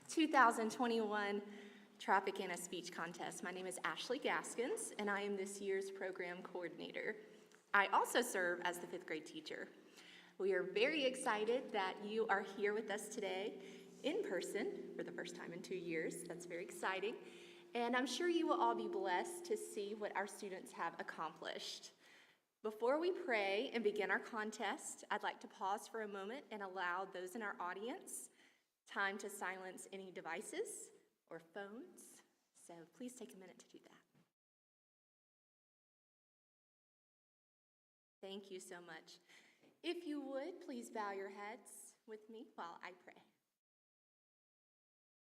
2021 Tropicana Speech Contest. My name is Ashley Gaskins, and I am this year's program coordinator. I also serve as the 5th grade teacher. We are very excited that you are here with us today in person for the first time in 2 years. That's very exciting. And I'm sure you will all be blessed to see what our students have accomplished. Before we pray and begin our contest, I'd like to pause for a moment and allow those in our audience time to silence any devices or phones. So please take a minute to do that. Thank you so much. If you would, please bow your heads with me while I pray.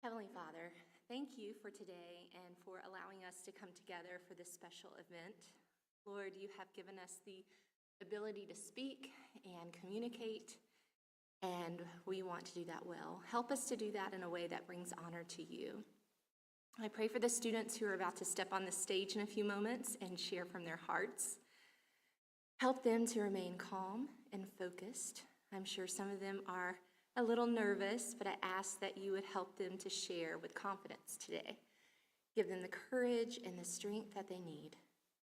Heavenly Father, thank you for today and for allowing us to come together for this special event. Lord, you have given us the ability to speak and communicate, and we want to do that well. Help us to do that in a way that brings honor to you. I pray for the students who are about to step on the stage in a few moments and share from their hearts. Help them to remain calm and focused. I'm sure some of them are a little nervous, but I ask that you would help them to share with confidence today. Give them the courage and the strength that they need.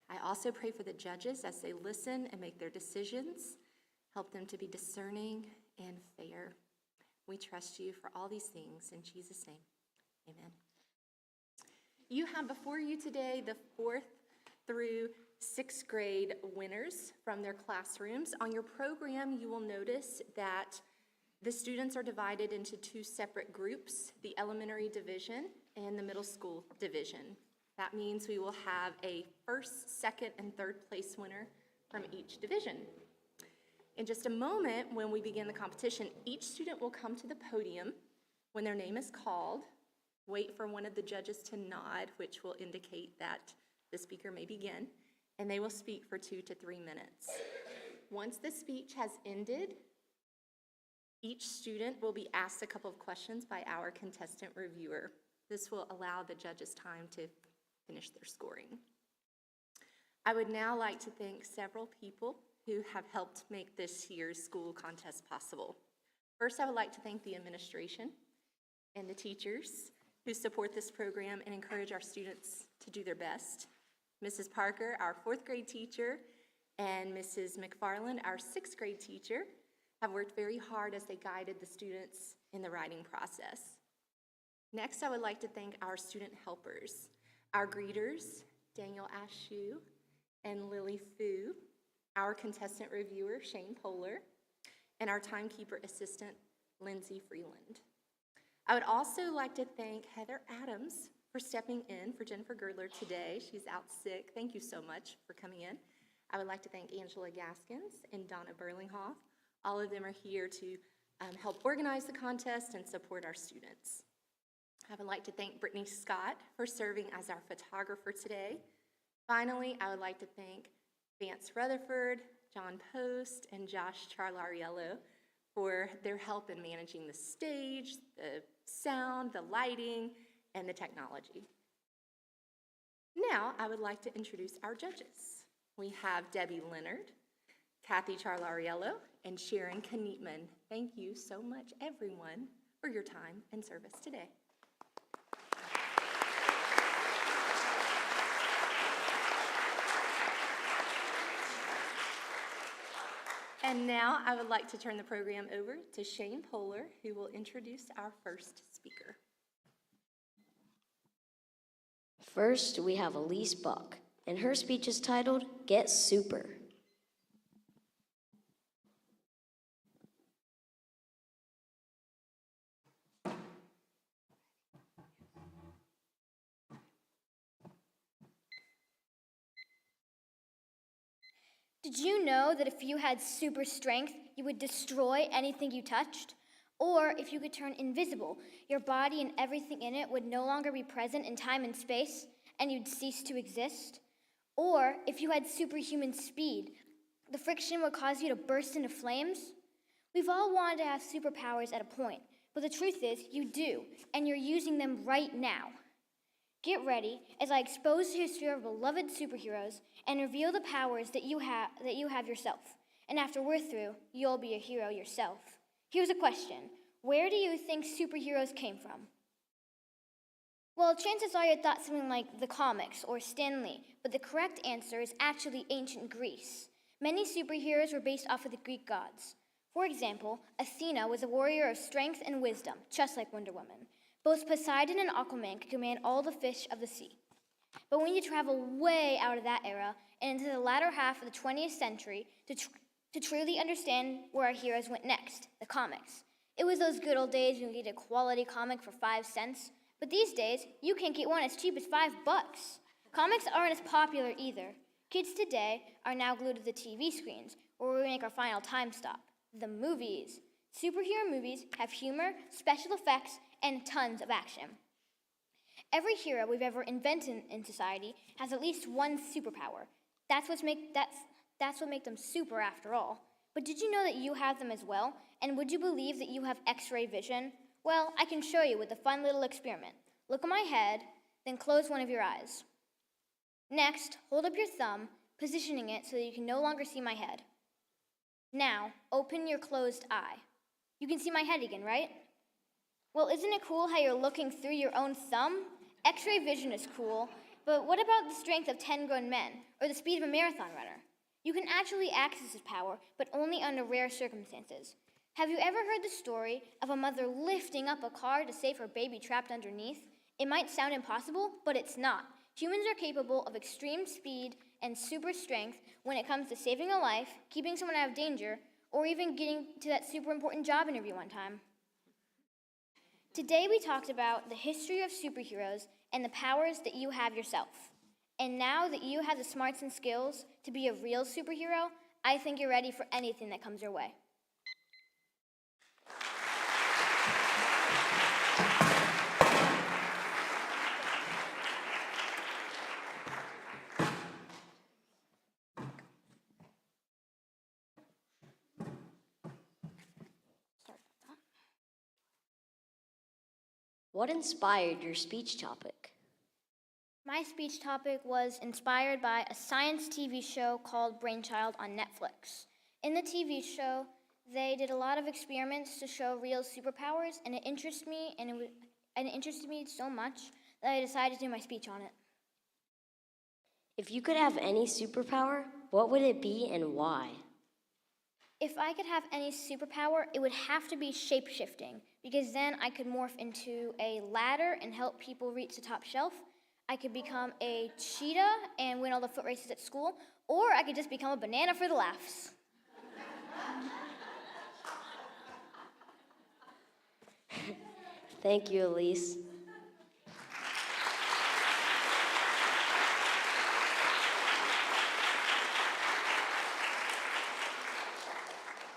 I also pray for the judges as they listen and make their decisions. Help them to be discerning and fair. We trust you for all these things. In Jesus' name, amen. You have before you today the 4th through 6th grade winners from their classrooms. On your program, you will notice that the students are divided into 2 separate groups, the elementary division and the middle school division. That means we will have a 1st, 2nd, and 3rd place winner from each division. In just a moment, when we begin the competition, each student will come to the podium when their name is called, wait for one of the judges to nod, which will indicate that the speaker may begin, and they will speak for 2 to 3 minutes. Once the speech has ended, each student will be asked a couple of questions by our contestant reviewer. This will allow the judges time to finish their scoring. I would now like to thank several people who have helped make this year's school contest possible. First, I would like to thank the administration and the teachers who support this program and encourage our students to do their best. Mrs. Parker, our 4th grade teacher, and Mrs. McFarland, our 6th grade teacher, have worked very hard as they guided the students in the writing process. Next, I would like to thank our student helpers, our greeters, Daniel Ashu and Lily Fu, our contestant reviewer, Shane Poehler, and our timekeeper assistant, Lindsay Freeland. I would also like to thank Heather Adams for stepping in for Jennifer Girdler today. She's out sick. Thank you so much for coming in. I would like to thank Angela Gaskins and Donna Burlinghoff. All of them are here to help organize the contest and support our students. I would like to thank Brittany Scott for serving as our photographer today. Finally, I would like to thank Vance Rutherford, John Post, and Josh Charlariello for their help in managing the stage, the sound, the lighting, and the technology. Now, I would like to introduce our judges. We have Debbie Leonard, Kathy Charlariello, and Sharon Knietman. Thank you so much, everyone, for your time and service today. And now I would like to turn the program over to Shane Poehler, who will introduce our first speaker. First, we have Elise Buck, and her speech is titled, Get Super. Did you know that if you had super strength, you would destroy anything you touched? Or if you could turn invisible, your body and everything in it would no longer be present in time and space, and you'd cease to exist? Or if you had superhuman speed, the friction would cause you to burst into flames? We've all wanted to have superpowers at a point, but the truth is, you do, and you're using them right now. Get ready as I expose the history of beloved superheroes and reveal the powers that you have yourself. And after we're through, you'll be a hero yourself. Here's a question. Where do you think superheroes came from? Well, chances are you thought something like the comics or Stan Lee, but the correct answer is actually ancient Greece. Many superheroes were based off of the Greek gods. For example, Athena was a warrior of strength and wisdom, just like Wonder Woman. Both Poseidon and Aquaman could command all the fish of the sea. But we need to travel way out of that era and into the latter half of the 20th century to truly understand where our heroes went next, the comics. It was those good old days when you could get a quality comic for 5 cents, but these days, you can't get one as cheap as $5. Comics aren't as popular either. Kids today are now glued to the TV screens, where we make our final time stop, the movies. Superhero movies have humor, special effects, and tons of action. Every hero we've ever invented in society has at least one superpower. That's what makes them super after all. But did you know that you have them as well? And would you believe that you have X-ray vision? Well, I can show you with a fun little experiment. Look at my head, then close one of your eyes. Next, hold up your thumb, positioning it so that you can no longer see my head. Now, open your closed eye. You can see my head again, right? Well, isn't it cool how you're looking through your own thumb? X-ray vision is cool, but what about the strength of 10 grown men, or the speed of a marathon runner? You can actually access this power, but only under rare circumstances. Have you ever heard the story of a mother lifting up a car to save her baby trapped underneath? It might sound impossible, but it's not. Humans are capable of extreme speed and super strength when it comes to saving a life, keeping someone out of danger, or even getting to that super important job interview one time. Today we talked about the history of superheroes and the powers that you have yourself. And now that you have the smarts and skills to be a real superhero, I think you're ready for anything that comes your way. What inspired your speech topic? My speech topic was inspired by a science TV show called Brainchild on Netflix. In the TV show, they did a lot of experiments to show real superpowers, and it interested me, so much that I decided to do my speech on it. If you could have any superpower, what would it be and why? If I could have any superpower, it would have to be shape-shifting, because then I could morph into a ladder and help people reach the top shelf. I could become a cheetah and win all the foot races at school, or I could just become a banana for the laughs. Thank you, Elise.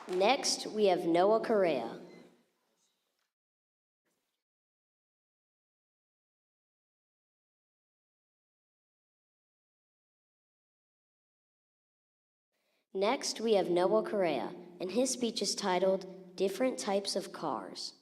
Next, we have Noah Correa. Next, we have Noah Correa, and his speech is titled, Different Types of Cars.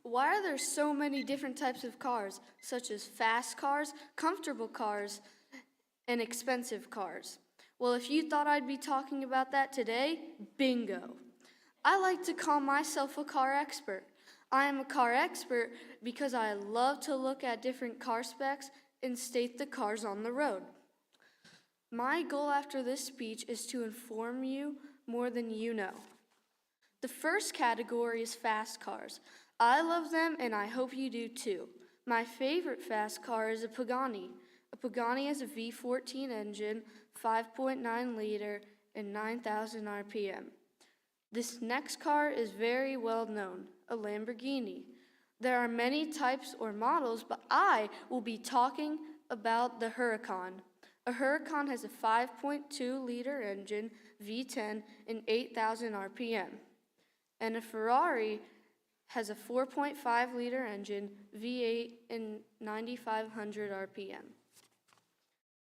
Why are there so many different types of cars, such as fast cars, comfortable cars, and expensive cars? Well, if you thought I'd be talking about that today, bingo. I like to call myself a car expert. I am a car expert because I love to look at different car specs and state the cars on the road. My goal after this speech is to inform you more than you know. The first category is fast cars. I love them and I hope you do too. My favorite fast car is a Pagani. A Pagani has a V14 engine, 5.9 liter, and 9,000 RPM. This next car is very well known, a Lamborghini. There are many types or models, but I will be talking about the Huracan. A Huracan has a 5.2 liter engine, V10, and 8,000 RPM. And a Ferrari has a 4.5 liter engine, V8, and 9,500 RPM.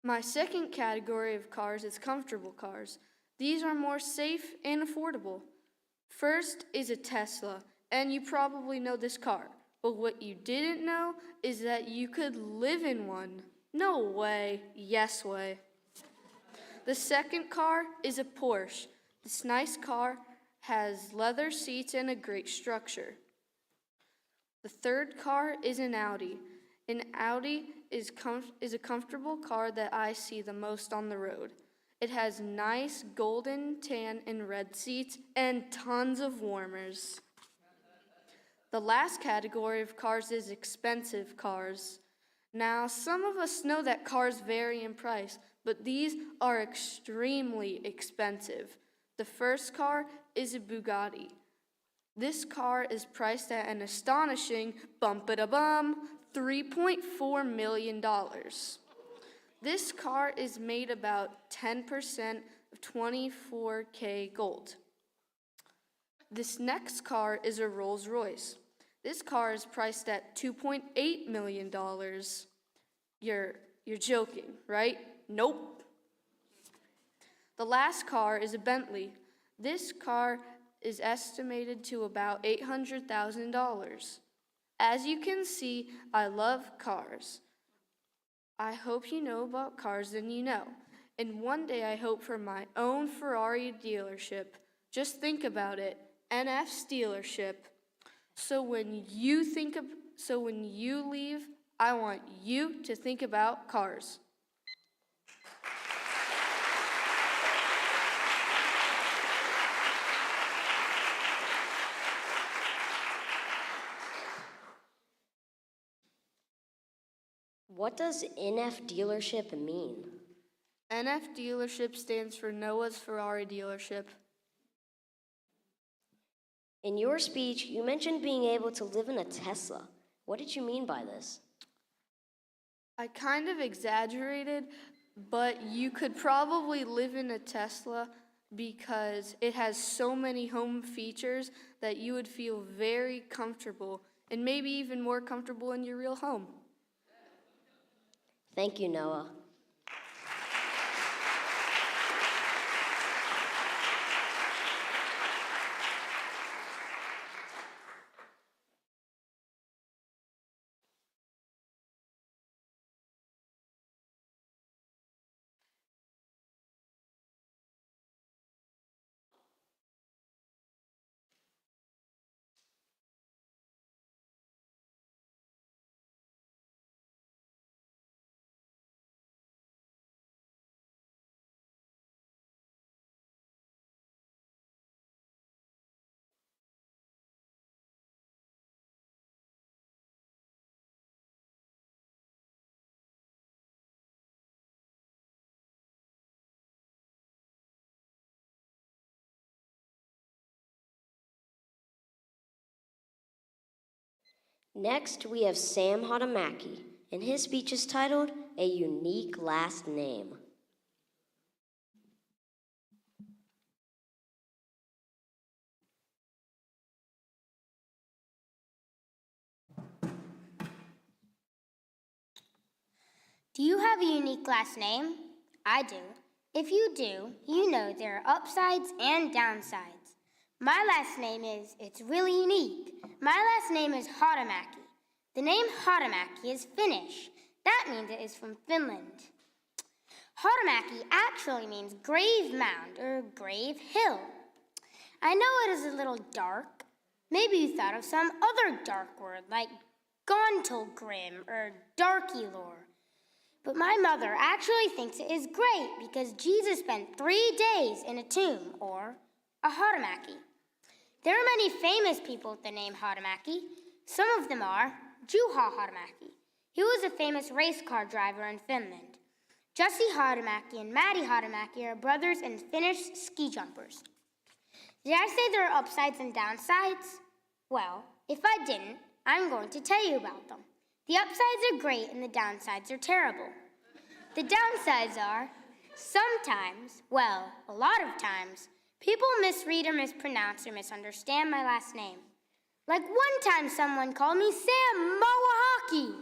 My second category of cars is comfortable cars. These are more safe and affordable. First is a Tesla, and you probably know this car, but what you didn't know is that you could live in one. No way. Yes way. The second car is a Porsche. This nice car has leather seats and a great structure. The third car is an Audi. An Audi is a comfortable car that I see the most on the road. It has nice golden, tan, and red seats and tons of warmers. The last category of cars is expensive cars. Now, some of us know that cars vary in price, but these are extremely expensive. The first car is a Bugatti. This car is priced at an astonishing bum-ba-da-bum, $3.4 million. This car is made about 10% of 24K gold. This next car is a Rolls Royce. This car is priced at $2.8 million. You're joking, right? Nope. The last car is a Bentley. This car is estimated to about $800,000. As you can see, I love cars. I hope you know about cars and you know. And one day I hope for my own Ferrari dealership. Just think about it, NF's dealership. So when you leave, I want you to think about cars. What does NF dealership mean? NF dealership stands for Noah's Ferrari dealership. In your speech, you mentioned being able to live in a Tesla. What did you mean by this? I kind of exaggerated, but you could probably live in a Tesla because it has so many home features that you would feel very comfortable and maybe even more comfortable in your real home. Thank you, Noah. Next, we have Sam Hatamaki, and his speech is titled, A Unique Last Name. Do you have a unique last name? I do. If you do, you know there are upsides and downsides. My last name it's really unique. My last name is Hatamaki. The name Hatamaki is Finnish. That means it is from Finland. Hatamaki actually means grave mound or grave hill. I know it is a little dark. Maybe you thought of some other dark word like Gauntlgrim or Darky Lore. But my mother actually thinks it is great because Jesus spent 3 days in a tomb, or a Hatamaki. There are many famous people with the name Hatamaki. Some of them are Juha Hatamaki. He was a famous race car driver in Finland. Jussi Hatamaki and Matti Hatamaki are brothers and Finnish ski jumpers. Did I say there are upsides and downsides? Well, if I didn't, I'm going to tell you about them. The upsides are great and the downsides are terrible. The downsides are, sometimes, well, a lot of times, people misread or mispronounce or misunderstand my last name. Like one time someone called me Sam Mawahaki.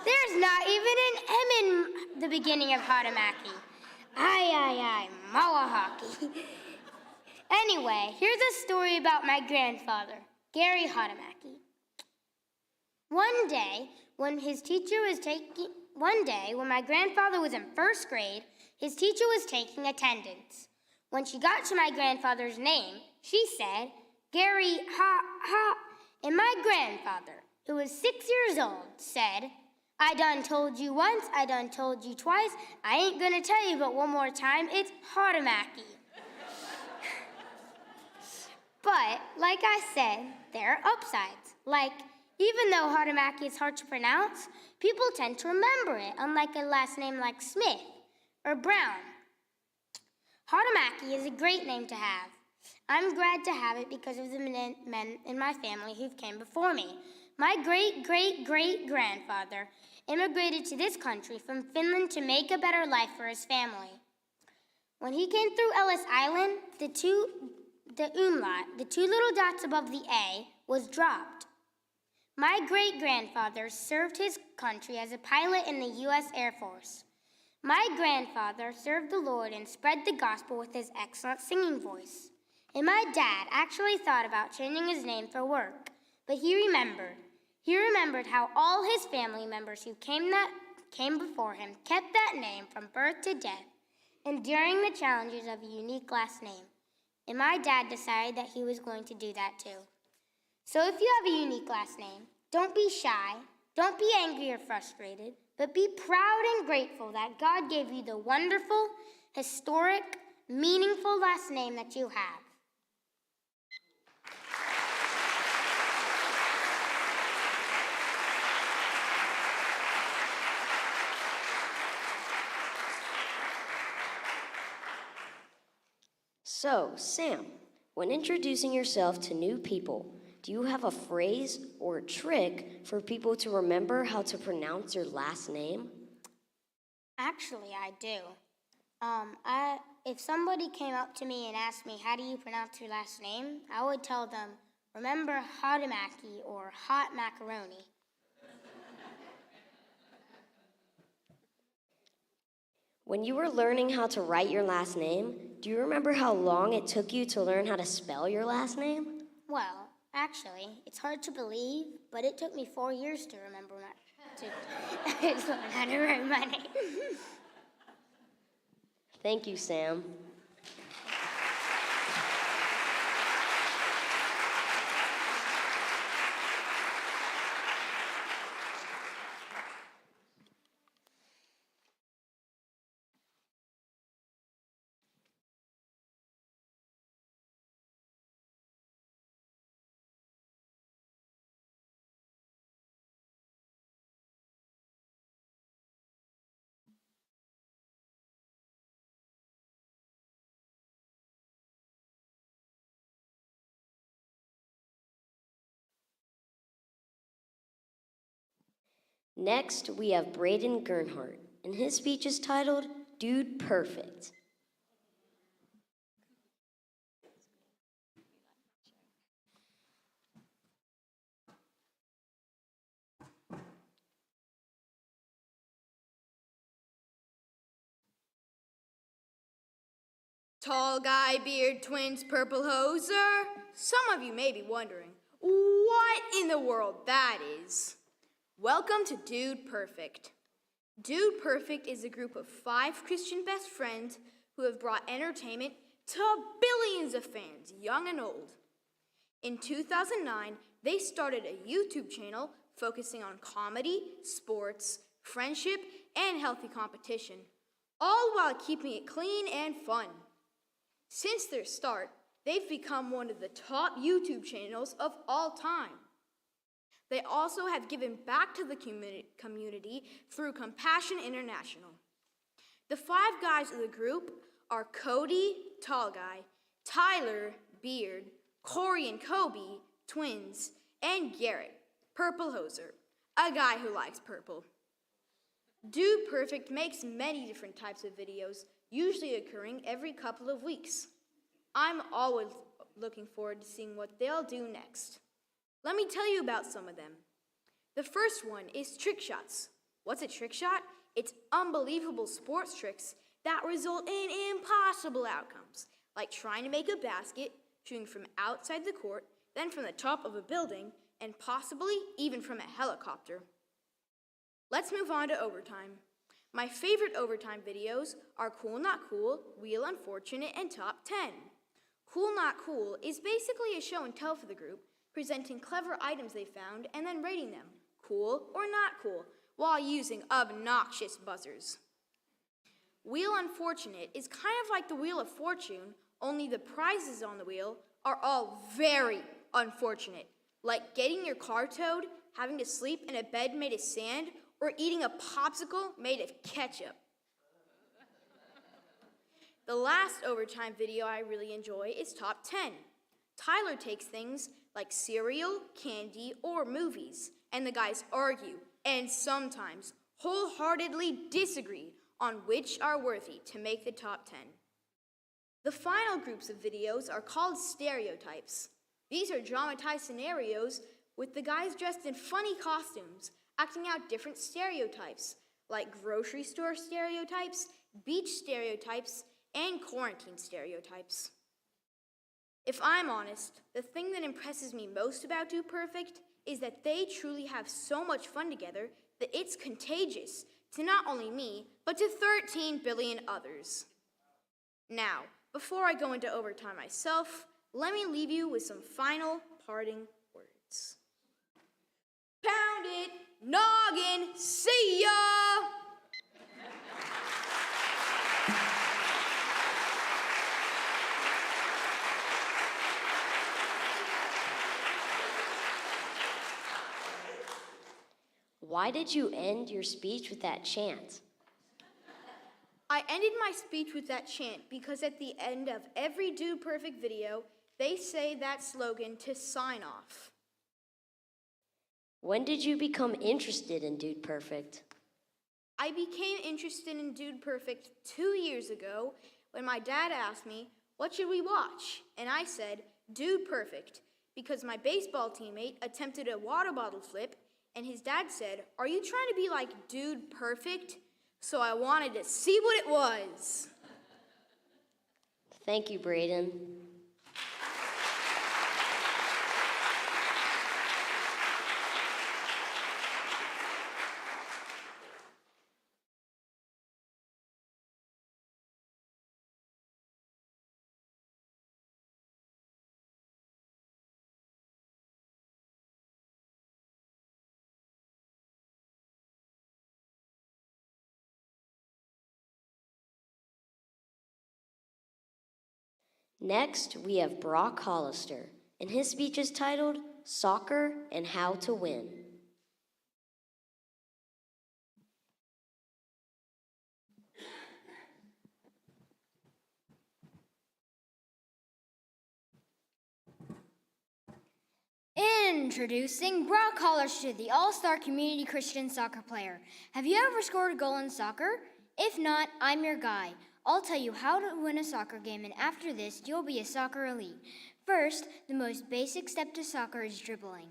There's not even an M in the beginning of Hatamaki. Aye, Mawahaki. Anyway, here's a story about my grandfather, Gary Hatamaki. One day, when his teacher was One day, when my grandfather was in first grade, his teacher was taking attendance. When she got to my grandfather's name, she said, Gary, ha, ha. And my grandfather, who was 6 years old, said, I done told you once, I done told you twice, I ain't gonna tell you but one more time, it's Haramaki. But, like I said, there are upsides. Like, even though Haramaki is hard to pronounce, people tend to remember it, unlike a last name like Smith or Brown. Haramaki is a great name to have. I'm glad to have it because of the men in my family who've came before me. My great-great-great-grandfather immigrated to this country from Finland to make a better life for his family. When he came through Ellis Island, the umlaut, the two little dots above the A, was dropped. My great-grandfather served his country as a pilot in the U.S. Air Force. My grandfather served the Lord and spread the gospel with his excellent singing voice. And my dad actually thought about changing his name for work, but he remembered. He remembered how all his family members who came before him kept that name from birth to death, enduring the challenges of a unique last name. And my dad decided that he was going to do that too. So if you have a unique last name, don't be shy, don't be angry or frustrated, but be proud and grateful that God gave you the wonderful, historic, meaningful last name that you have. So, Sam, when introducing yourself to new people, do you have a phrase or a trick for people to remember how to pronounce your last name? Actually, I do. If somebody came up to me and asked me, how do you pronounce your last name? I would tell them, remember Haramaki or hot macaroni. When you were learning how to write your last name, do you remember how long it took you to learn how to spell your last name? Well, actually, it's hard to believe, but it took me 4 years to remember to learn how to write my name. Thank you, Sam. Next, we have Braden Gernhardt, and his speech is titled, Dude Perfect. Tall guy, beard, twins, purple hoser. Some of you may be wondering, what in the world that is? Welcome to Dude Perfect. Dude Perfect is a group of 5 Christian best friends who have brought entertainment to billions of fans, young and old. In 2009, they started a YouTube channel focusing on comedy, sports, friendship, and healthy competition, all while keeping it clean and fun. Since their start, they've become one of the top YouTube channels of all time. They also have given back to the community through Compassion International. The 5 guys of the group are Cody, tall guy, Tyler, beard, Corey and Kobe, twins, and Garrett, purple hoser, a guy who likes purple. Dude Perfect makes many different types of videos, usually occurring every couple of weeks. I'm always looking forward to seeing what they'll do next. Let me tell you about some of them. The first one is trick shots. What's a trick shot? It's unbelievable sports tricks that result in impossible outcomes, like trying to make a basket, shooting from outside the court, then from the top of a building, and possibly even from a helicopter. Let's move on to overtime. My favorite overtime videos are Cool Not Cool, Wheel Unfortunate, and Top 10. Cool Not Cool is basically a show and tell for the group, presenting clever items they found and then rating them, cool or not cool, while using obnoxious buzzers. Wheel Unfortunate is kind of like the Wheel of Fortune, only the prizes on the wheel are all very unfortunate, like getting your car towed, having to sleep in a bed made of sand, or eating a popsicle made of ketchup. The last overtime video I really enjoy is Top 10. Tyler takes things like cereal, candy, or movies, and the guys argue, and sometimes wholeheartedly disagree on which are worthy to make the top 10. The final groups of videos are called stereotypes. These are dramatized scenarios with the guys dressed in funny costumes, acting out different stereotypes, like grocery store stereotypes, beach stereotypes, and quarantine stereotypes. If I'm honest, the thing that impresses me most about Dude Perfect is that they truly have so much fun together that it's contagious to not only me, but to 13 billion others. Now, before I go into overtime myself, let me leave you with some final parting words. Pound it, noggin, see ya! Why did you end your speech with that chant? I ended my speech with that chant because at the end of every Dude Perfect video, they say that slogan to sign off. When did you become interested in Dude Perfect? I became interested in Dude Perfect 2 years ago when my dad asked me, what should we watch? And I said, Dude Perfect, because my baseball teammate attempted a water bottle flip, and his dad said, are you trying to be like Dude Perfect? So I wanted to see what it was. Thank you, Braden. Next, we have Brock Hollister, and his speech is titled Soccer and How to Win. Introducing Brock Hollister, the all-star community Christian soccer player. Have you ever scored a goal in soccer? If not, I'm your guy. I'll tell you how to win a soccer game, and after this, you'll be a soccer elite. First, the most basic step to soccer is dribbling.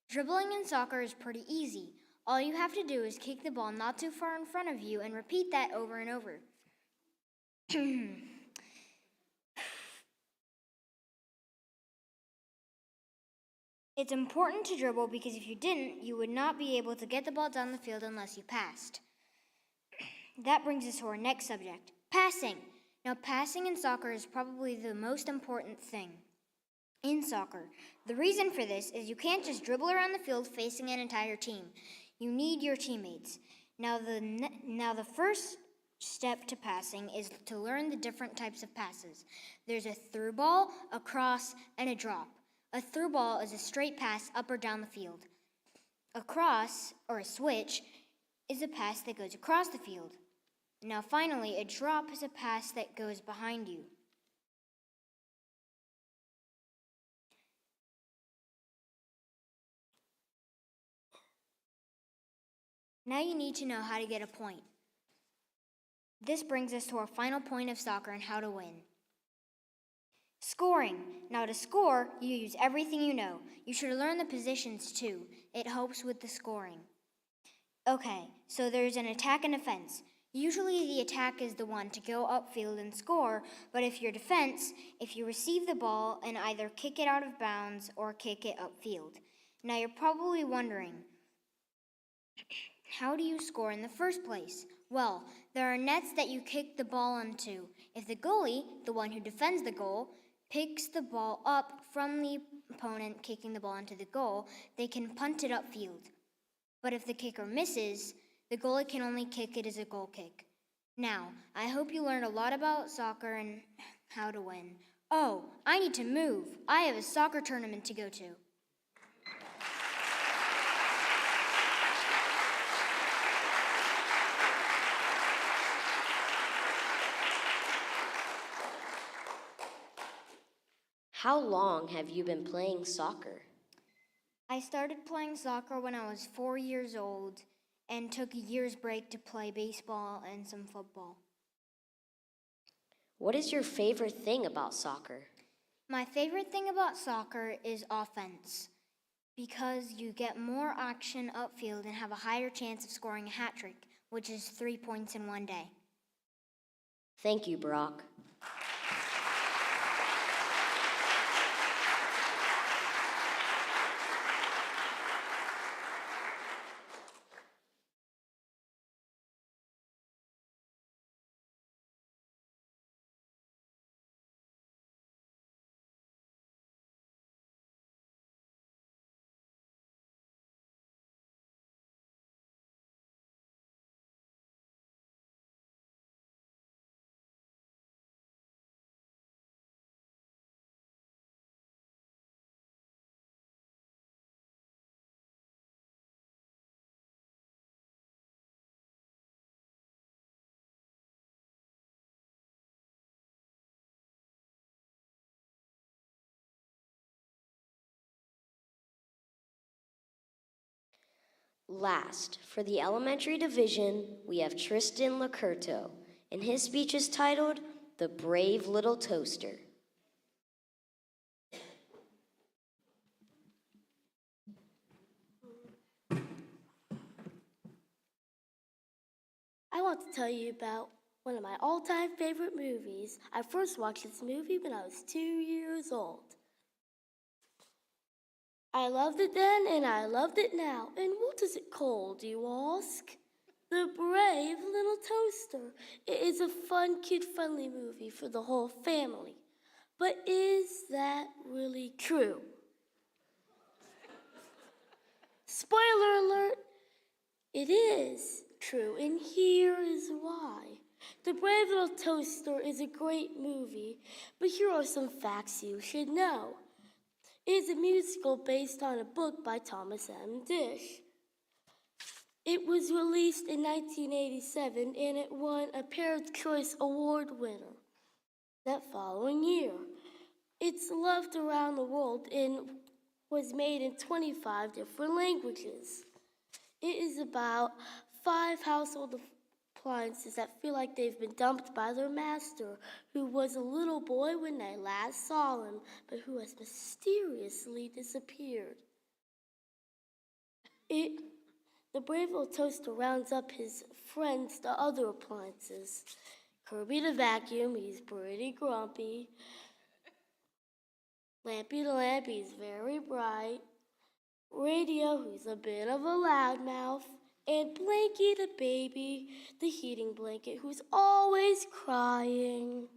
Dribbling in soccer is pretty easy. All you have to do is kick the ball not too far in front of you and repeat that over and over. It's important to dribble because if you didn't, you would not be able to get the ball down the field unless you passed. That brings us to our next subject, passing. Now, passing in soccer is probably the most important thing in soccer. The reason for this is you can't just dribble around the field facing an entire team. You need your teammates. Now, the first step to passing is to learn the different types of passes. There's a through ball, a cross, and a drop. A through ball is a straight pass up or down the field. A cross, or a switch, is a pass that goes across the field. Now finally, a drop is a pass that goes behind you. Now you need to know how to get a point. This brings us to our final point of soccer and how to win. Scoring. Now to score, you use everything you know. You should learn the positions too. It helps with the scoring. Okay, so there's an attack and defense. Usually the attack is the one to go upfield and score, but if you're defense, if you receive the ball and either kick it out of bounds or kick it upfield. Now you're probably wondering, How do you score in the first place? Well, there are nets that you kick the ball onto. If the goalie, the one who defends the goal, picks the ball up from the opponent kicking the ball into the goal, they can punt it upfield. But if the kicker misses, the goalie can only kick it as a goal kick. Now, I hope you learned a lot about soccer and how to win. Oh, I need to move. I have a soccer tournament to go to. How long have you been playing soccer? I started playing soccer when I was 4 years old and took a year's break to play baseball and some football. What is your favorite thing about soccer? My favorite thing about soccer is offense, because you get more action upfield and have a higher chance of scoring a hat trick, which is 3 points in one day. Thank you, Brock. Last, for the elementary division, we have Tristan Lecurto, and his speech is titled, The Brave Little Toaster. I want to tell you about one of my all-time favorite movies. I first watched this movie when I was 2 years old. I loved it then and I loved it now. And what is it called, you ask? The Brave Little Toaster. It is a fun, kid-friendly movie for the whole family. But is that really true? Spoiler alert, it is true, and here is why. The Brave Little Toaster is a great movie, but here are some facts you should know. It is a musical based on a book by Thomas M. Dish. It was released in 1987, and it won a Parents' Choice Award winner that following year. It's loved around the world and was made in 25 different languages. It is about 5 household appliances that feel like they've been dumped by their master, who was a little boy when they last saw him, but who has mysteriously disappeared. The brave little toaster rounds up his friends, the other appliances. Kirby the vacuum, he's pretty grumpy. Lampy the lamp, he's very bright. Radio, who's a bit of a loudmouth. And Blanky the baby, the heating blanket, who's always crying.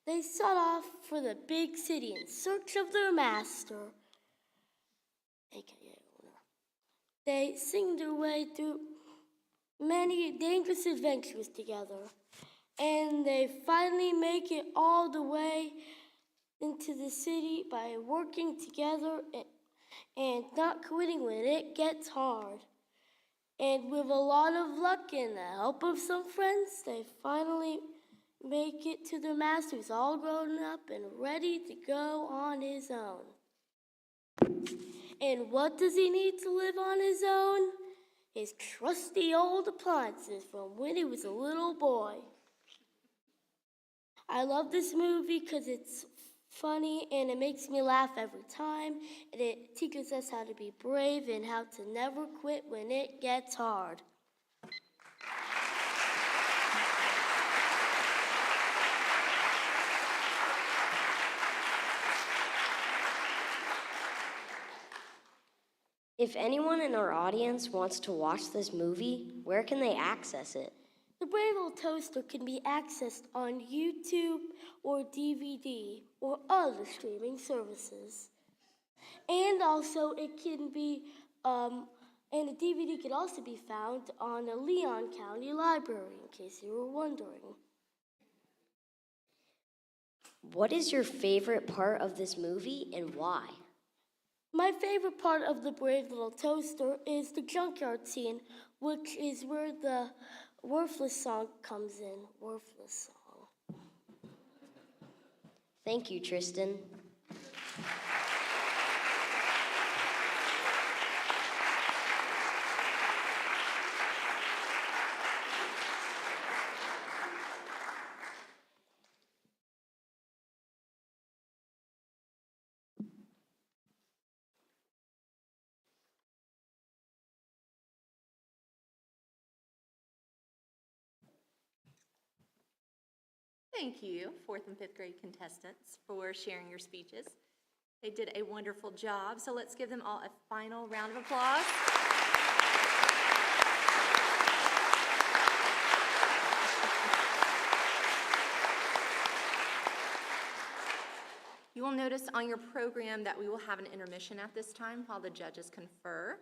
They set off for the big city in search of their master. They sing their way through many dangerous adventures together. And they finally make it all the way into the city by working together and not quitting when it gets hard. And with a lot of luck and the help of some friends, they finally make it to their master, who's all grown up and ready to go on his own. And what does he need to live on his own? His trusty old appliances from when he was a little boy. I love this movie because it's funny and it makes me laugh every time, and it teaches us how to be brave and how to never quit when it gets hard. If anyone in our audience wants to watch this movie, where can they access it? The Brave Little Toaster can be accessed on YouTube or DVD or other streaming services. And also it can be, and the DVD can also be found on the Leon County Library, in case you were wondering. What is your favorite part of this movie and why? My favorite part of the Brave Little Toaster is the junkyard scene, which is where the Worthless song comes in. Worthless song. Thank you, Tristan. Thank you, 4th and 5th grade contestants, for sharing your speeches. They did a wonderful job, so let's give them all a final round of applause. You will notice on your program that we will have an intermission at this time while the judges confer.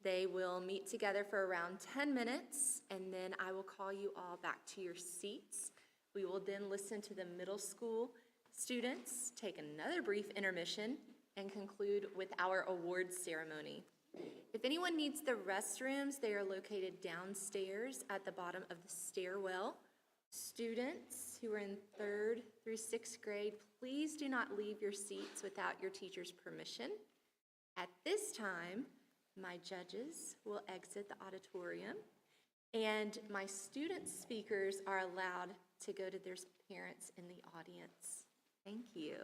They will meet together for around 10 minutes, and then I will call you all back to your seats. We will then listen to the middle school students, take another brief intermission, and conclude with our awards ceremony. If anyone needs the restrooms, they are located downstairs at the bottom of the stairwell. Students who are in 3rd through 6th grade, please do not leave your seats without your teacher's permission. At this time, my judges will exit the auditorium, and my student speakers are allowed to go to their parents in the audience. Thank you.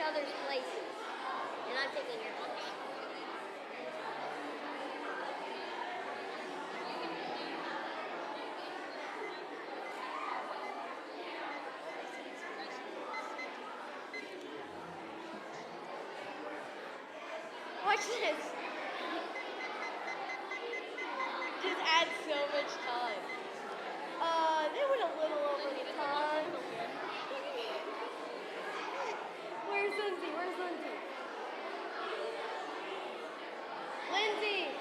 other's places. And I'm taking your place. Watch this. Just add so much time. They went a little over the time. Where's Lindsay? Where's Lindsay? Lindsay!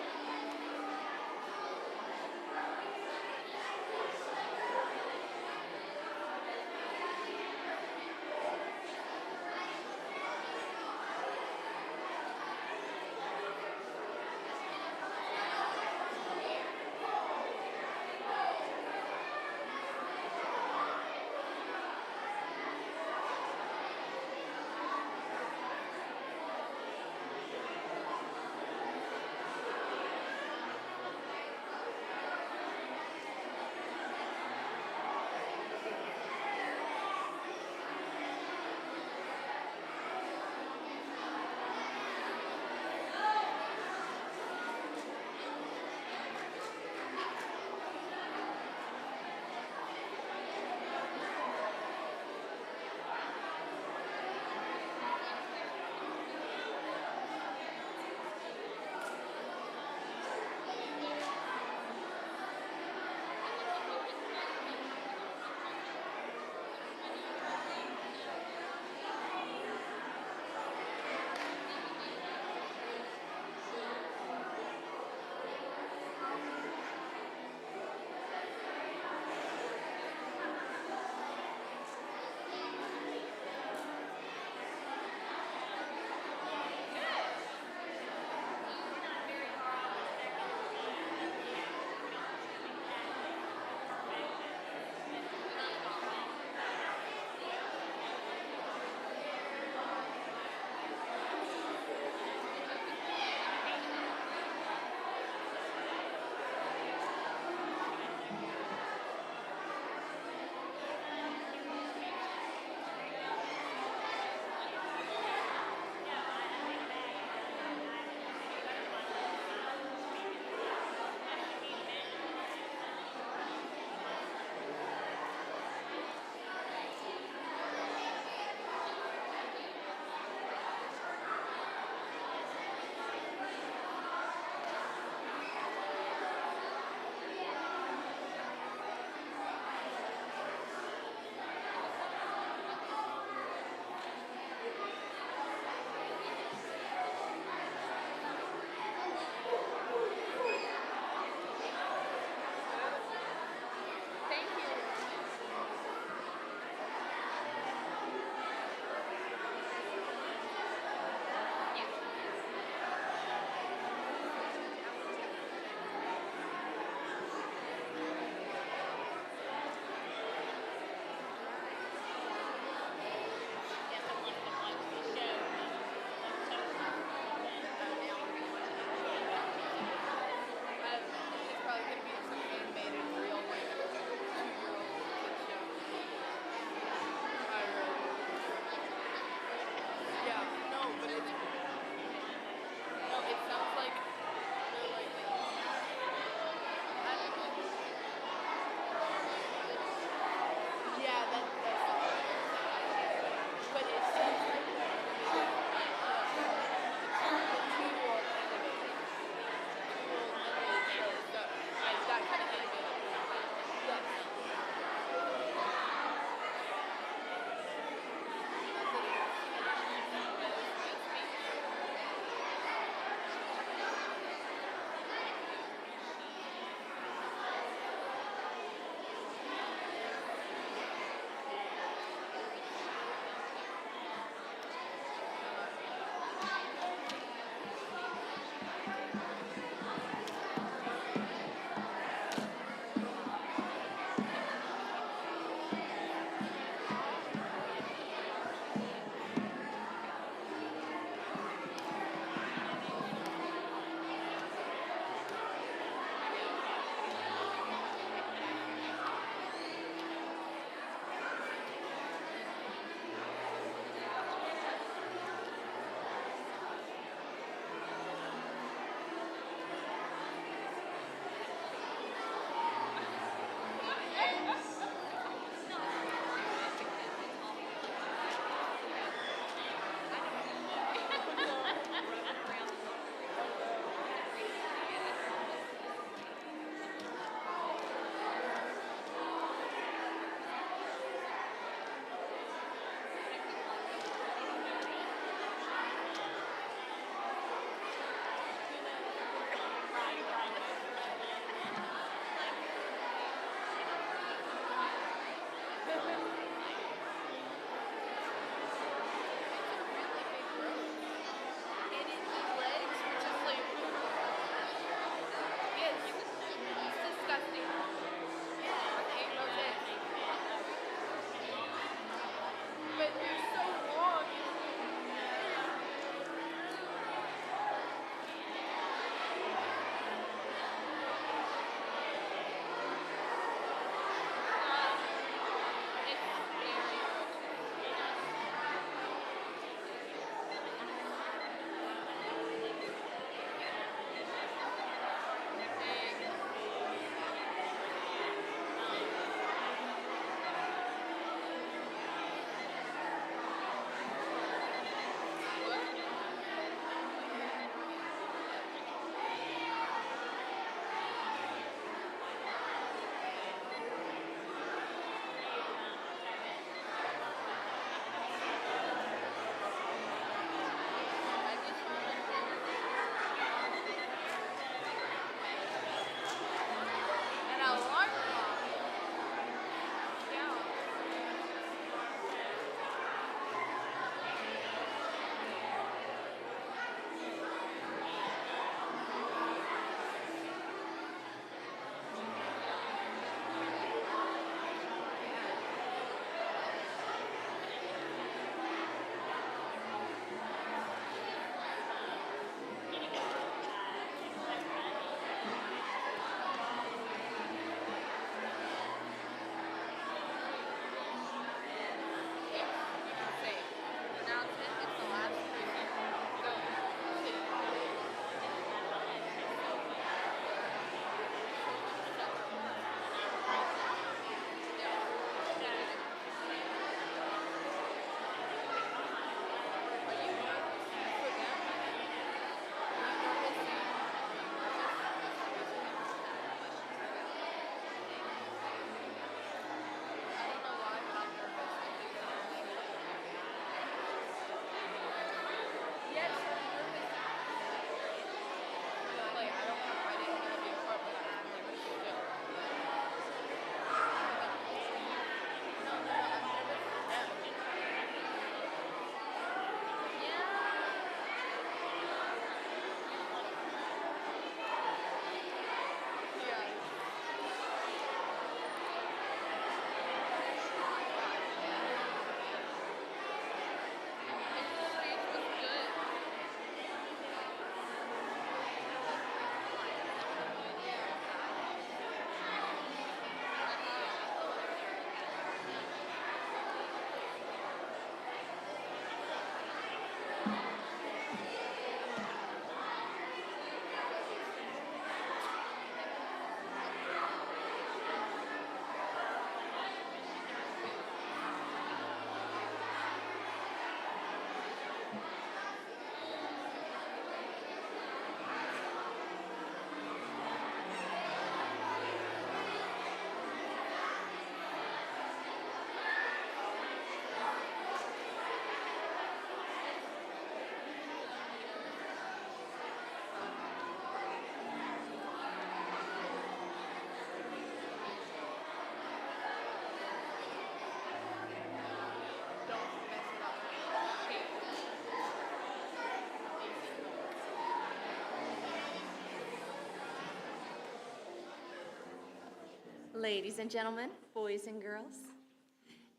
Ladies and gentlemen, boys and girls,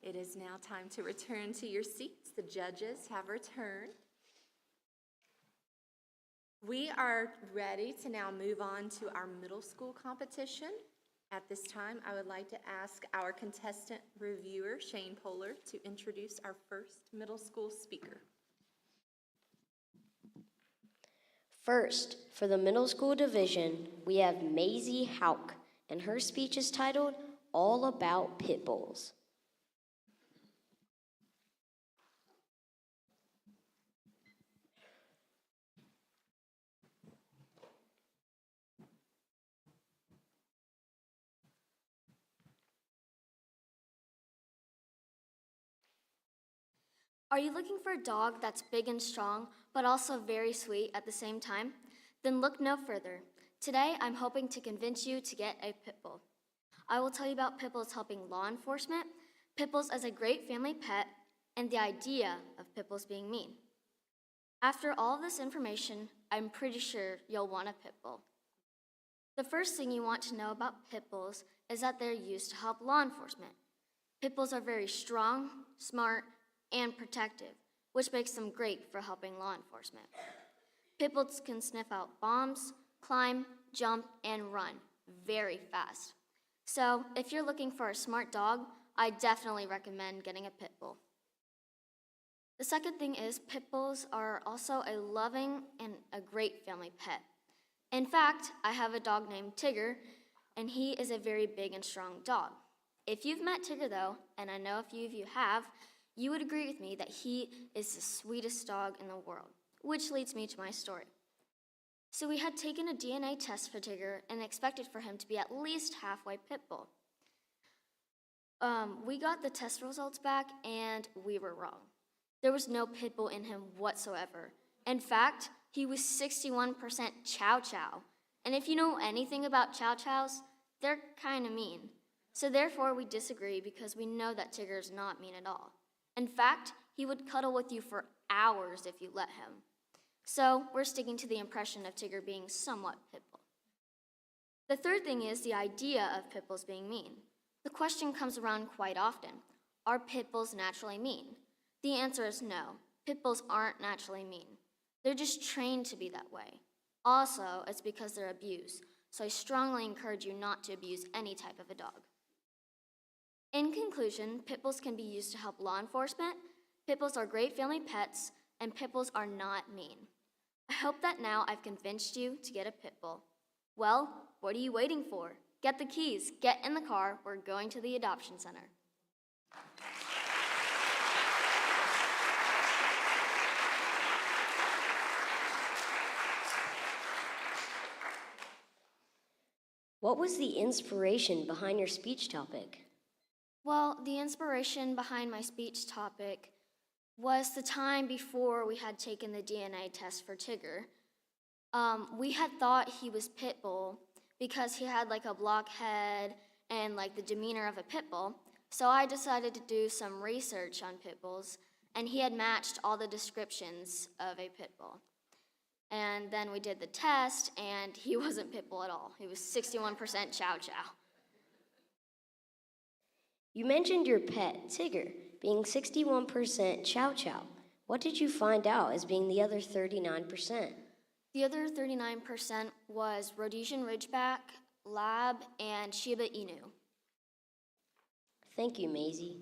it is now time to return to your seats. The judges have returned. We are ready to now move on to our middle school competition. At this time, I would like to ask our contestant reviewer, Shane Polar, to introduce our first middle school speaker. First, for the middle school division, we have Maisie Hauk, and her speech is titled, All About Pit Bulls. Are you looking for a dog that's big and strong, but also very sweet at the same time? Then look no further. Today, I'm hoping to convince you to get a pit bull. I will tell you about pit bulls helping law enforcement, pit bulls as a great family pet, and the idea of pit bulls being mean. After all of this information, I'm pretty sure you'll want a pit bull. The first thing you want to know about pit bulls is that they're used to help law enforcement. Pit bulls are very strong, smart, and protective, which makes them great for helping law enforcement. Pit bulls can sniff out bombs, climb, jump, and run very fast. So if you're looking for a smart dog, I definitely recommend getting a pit bull. The second thing is pit bulls are also a loving and a great family pet. In fact, I have a dog named Tigger, and he is a very big and strong dog. If you've met Tigger though, and I know a few of you have, you would agree with me that he is the sweetest dog in the world, which leads me to my story. So we had taken a DNA test for Tigger and expected for him to be at least halfway pit bull. We got the test results back and we were wrong. There was no pit bull in him whatsoever. In fact, he was 61% chow chow. And if you know anything about chow chows, they're kind of mean. So therefore we disagree because we know that Tigger is not mean at all. In fact, he would cuddle with you for hours if you let him. So we're sticking to the impression of Tigger being somewhat pit bull. The third thing is the idea of pit bulls being mean. The question comes around quite often. Are pit bulls naturally mean? The answer is no. Pit bulls aren't naturally mean. They're just trained to be that way. Also, it's because they're abused. So I strongly encourage you not to abuse any type of a dog. In conclusion, pit bulls can be used to help law enforcement, pit bulls are great family pets, and pit bulls are not mean. I hope that now I've convinced you to get a pit bull. Well, what are you waiting for? Get the keys, get in the car, we're going to the adoption center. What was the inspiration behind your speech topic? Well, the inspiration behind my speech topic was the time before we had taken the DNA test for Tigger. We had thought he was pit bull because he had like a blockhead and like the demeanor of a pit bull. So I decided to do some research on pit bulls, and he had matched all the descriptions of a pit bull. And then we did the test, and he wasn't pit bull at all. He was 61% chow chow. You mentioned your pet, Tigger, being 61% chow chow. What did you find out as being the other 39%? The other 39% was Rhodesian Ridgeback, Lab, and Shiba Inu. Thank you, Maisie.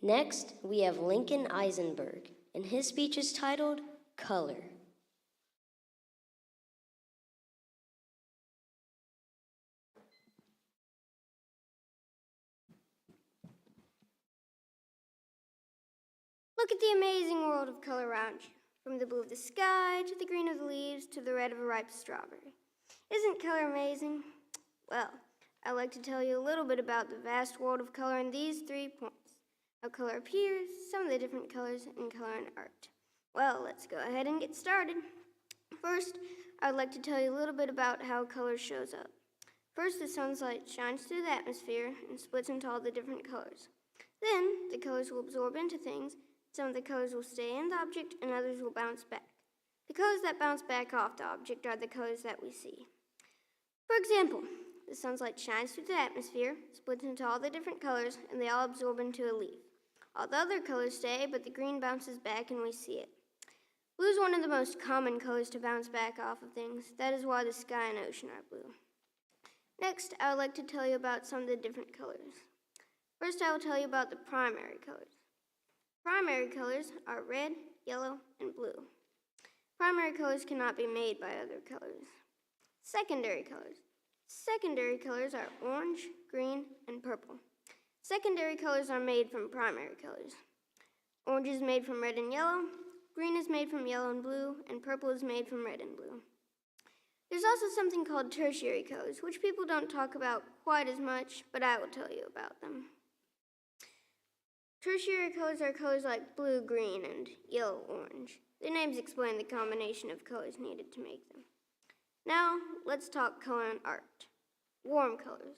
Next, we have Lincoln Eisenberg, and his speech is titled, Color. Look at the amazing world of color around you, from the blue of the sky to the green of the leaves to the red of a ripe strawberry. Isn't color amazing? Well, I'd like to tell you a little bit about the vast world of color in these 3 points. How color appears, some of the different colors, and color in art. Well, let's go ahead and get started. First, I'd like to tell you a little bit about how color shows up. First, the sun's light shines through the atmosphere and splits into all the different colors. Then, the colors will absorb into things. Some of the colors will stay in the object and others will bounce back. The colors that bounce back off the object are the colors that we see. For example, the sun's light shines through the atmosphere, splits into all the different colors, and they all absorb into a leaf. All the other colors stay, but the green bounces back and we see it. Blue is one of the most common colors to bounce back off of things. That is why the sky and ocean are blue. Next, I would like to tell you about some of the different colors. First, I will tell you about the primary colors. Primary colors are red, yellow, and blue. Primary colors cannot be made by other colors. Secondary colors. Secondary colors are orange, green, and purple. Secondary colors are made from primary colors. Orange is made from red and yellow, green is made from yellow and blue, and purple is made from red and blue. There's also something called tertiary colors, which people don't talk about quite as much, but I will tell you about them. Tertiary colors are colors like blue, green, and yellow, orange. Their names explain the combination of colors needed to make them. Now, let's talk color and art. Warm colors.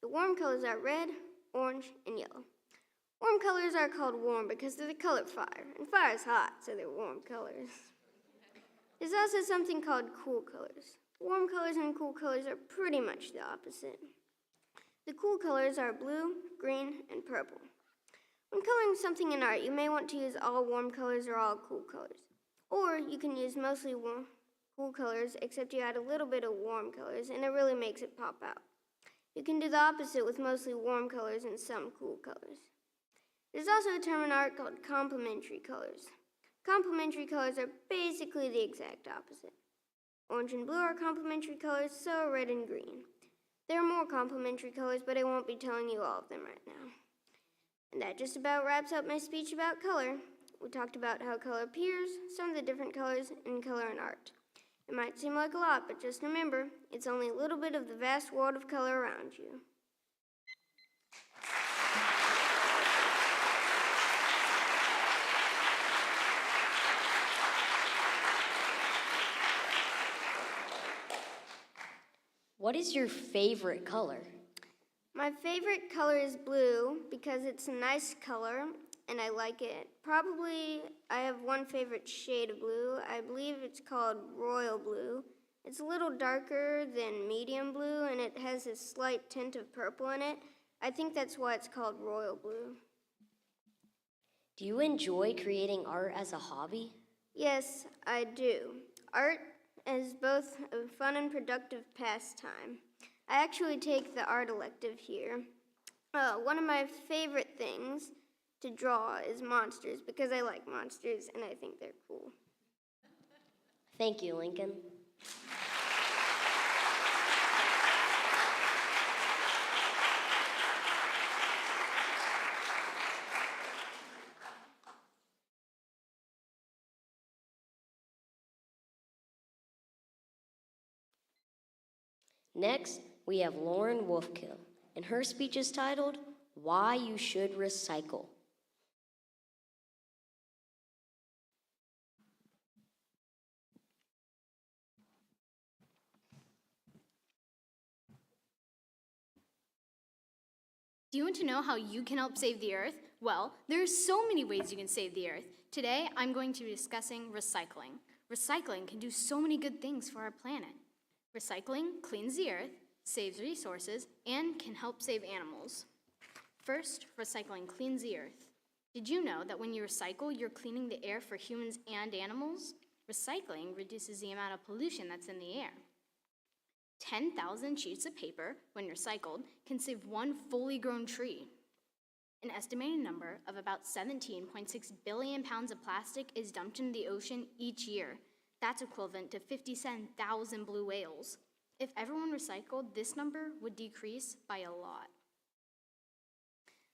The warm colors are red, orange, and yellow. Warm colors are called warm because they're the color of fire, and fire is hot, so they're warm colors. There's also something called cool colors. Warm colors and cool colors are pretty much the opposite. The cool colors are blue, green, and purple. When coloring something in art, you may want to use all warm colors or all cool colors. Or you can use mostly cool colors, except you add a little bit of warm colors, and it really makes it pop out. You can do the opposite with mostly warm colors and some cool colors. There's also a term in art called complementary colors. Complementary colors are basically the exact opposite. Orange and blue are complementary colors, so are red and green. There are more complementary colors, but I won't be telling you all of them right now. And that just about wraps up my speech about color. We talked about how color appears, some of the different colors, and color in art. It might seem like a lot, but just remember, it's only a little bit of the vast world of color around you. What is your favorite color? My favorite color is blue because it's a nice color and I like it. Probably I have one favorite shade of blue. I believe it's called royal blue. It's a little darker than medium blue and it has a slight tint of purple in it. I think that's why it's called royal blue. Do you enjoy creating art as a hobby? Yes, I do. Art is both a fun and productive pastime. I actually take the art elective here. One of my favorite things to draw is monsters because I like monsters and I think they're cool. Thank you, Lincoln. Next, we have Lauren Wolfkill, and her speech is titled, Why You Should Recycle. Do you want to know how you can help save the earth? Well, there are so many ways you can save the earth. Today, I'm going to be discussing recycling. Recycling can do so many good things for our planet. Recycling cleans the earth, saves resources, and can help save animals. First, recycling cleans the earth. Did you know that when you recycle, you're cleaning the air for humans and animals? Recycling reduces the amount of pollution that's in the air. 10,000 sheets of paper, when recycled, can save one fully grown tree. An estimated number of about 17.6 billion pounds of plastic is dumped into the ocean each year. That's equivalent to 57,000 blue whales. If everyone recycled, this number would decrease by a lot.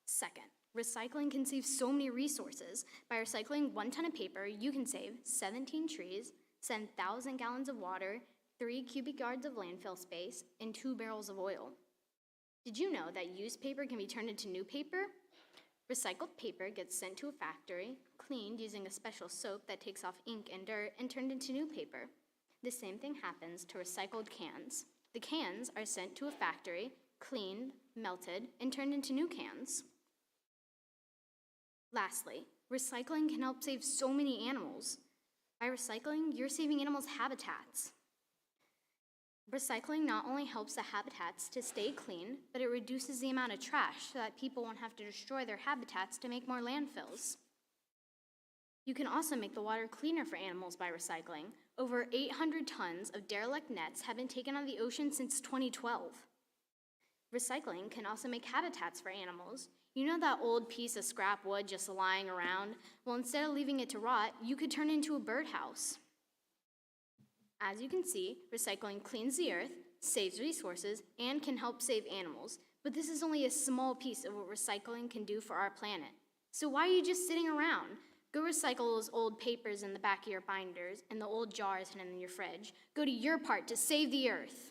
Second, recycling can save so many resources. By recycling 1 ton of paper, you can save 17 trees, 7,000 gallons of water, 3 cubic yards of landfill space, and 2 barrels of oil. Did you know that used paper can be turned into new paper? Recycled paper gets sent to a factory, cleaned using a special soap that takes off ink and dirt, and turned into new paper. The same thing happens to recycled cans. The cans are sent to a factory, cleaned, melted, and turned into new cans. Lastly, recycling can help save so many animals. By recycling, you're saving animals' habitats. Recycling not only helps the habitats to stay clean, but it reduces the amount of trash so that people won't have to destroy their habitats to make more landfills. You can also make the water cleaner for animals by recycling. Over 800 tons of derelict nets have been taken out of the ocean since 2012. Recycling can also make habitats for animals. You know that old piece of scrap wood just lying around? Well, instead of leaving it to rot, you could turn it into a birdhouse. As you can see, recycling cleans the earth, saves resources, and can help save animals. But this is only a small piece of what recycling can do for our planet. So why are you just sitting around? Go recycle those old papers in the back of your binders and the old jars hidden in your fridge. Go do your part to save the earth.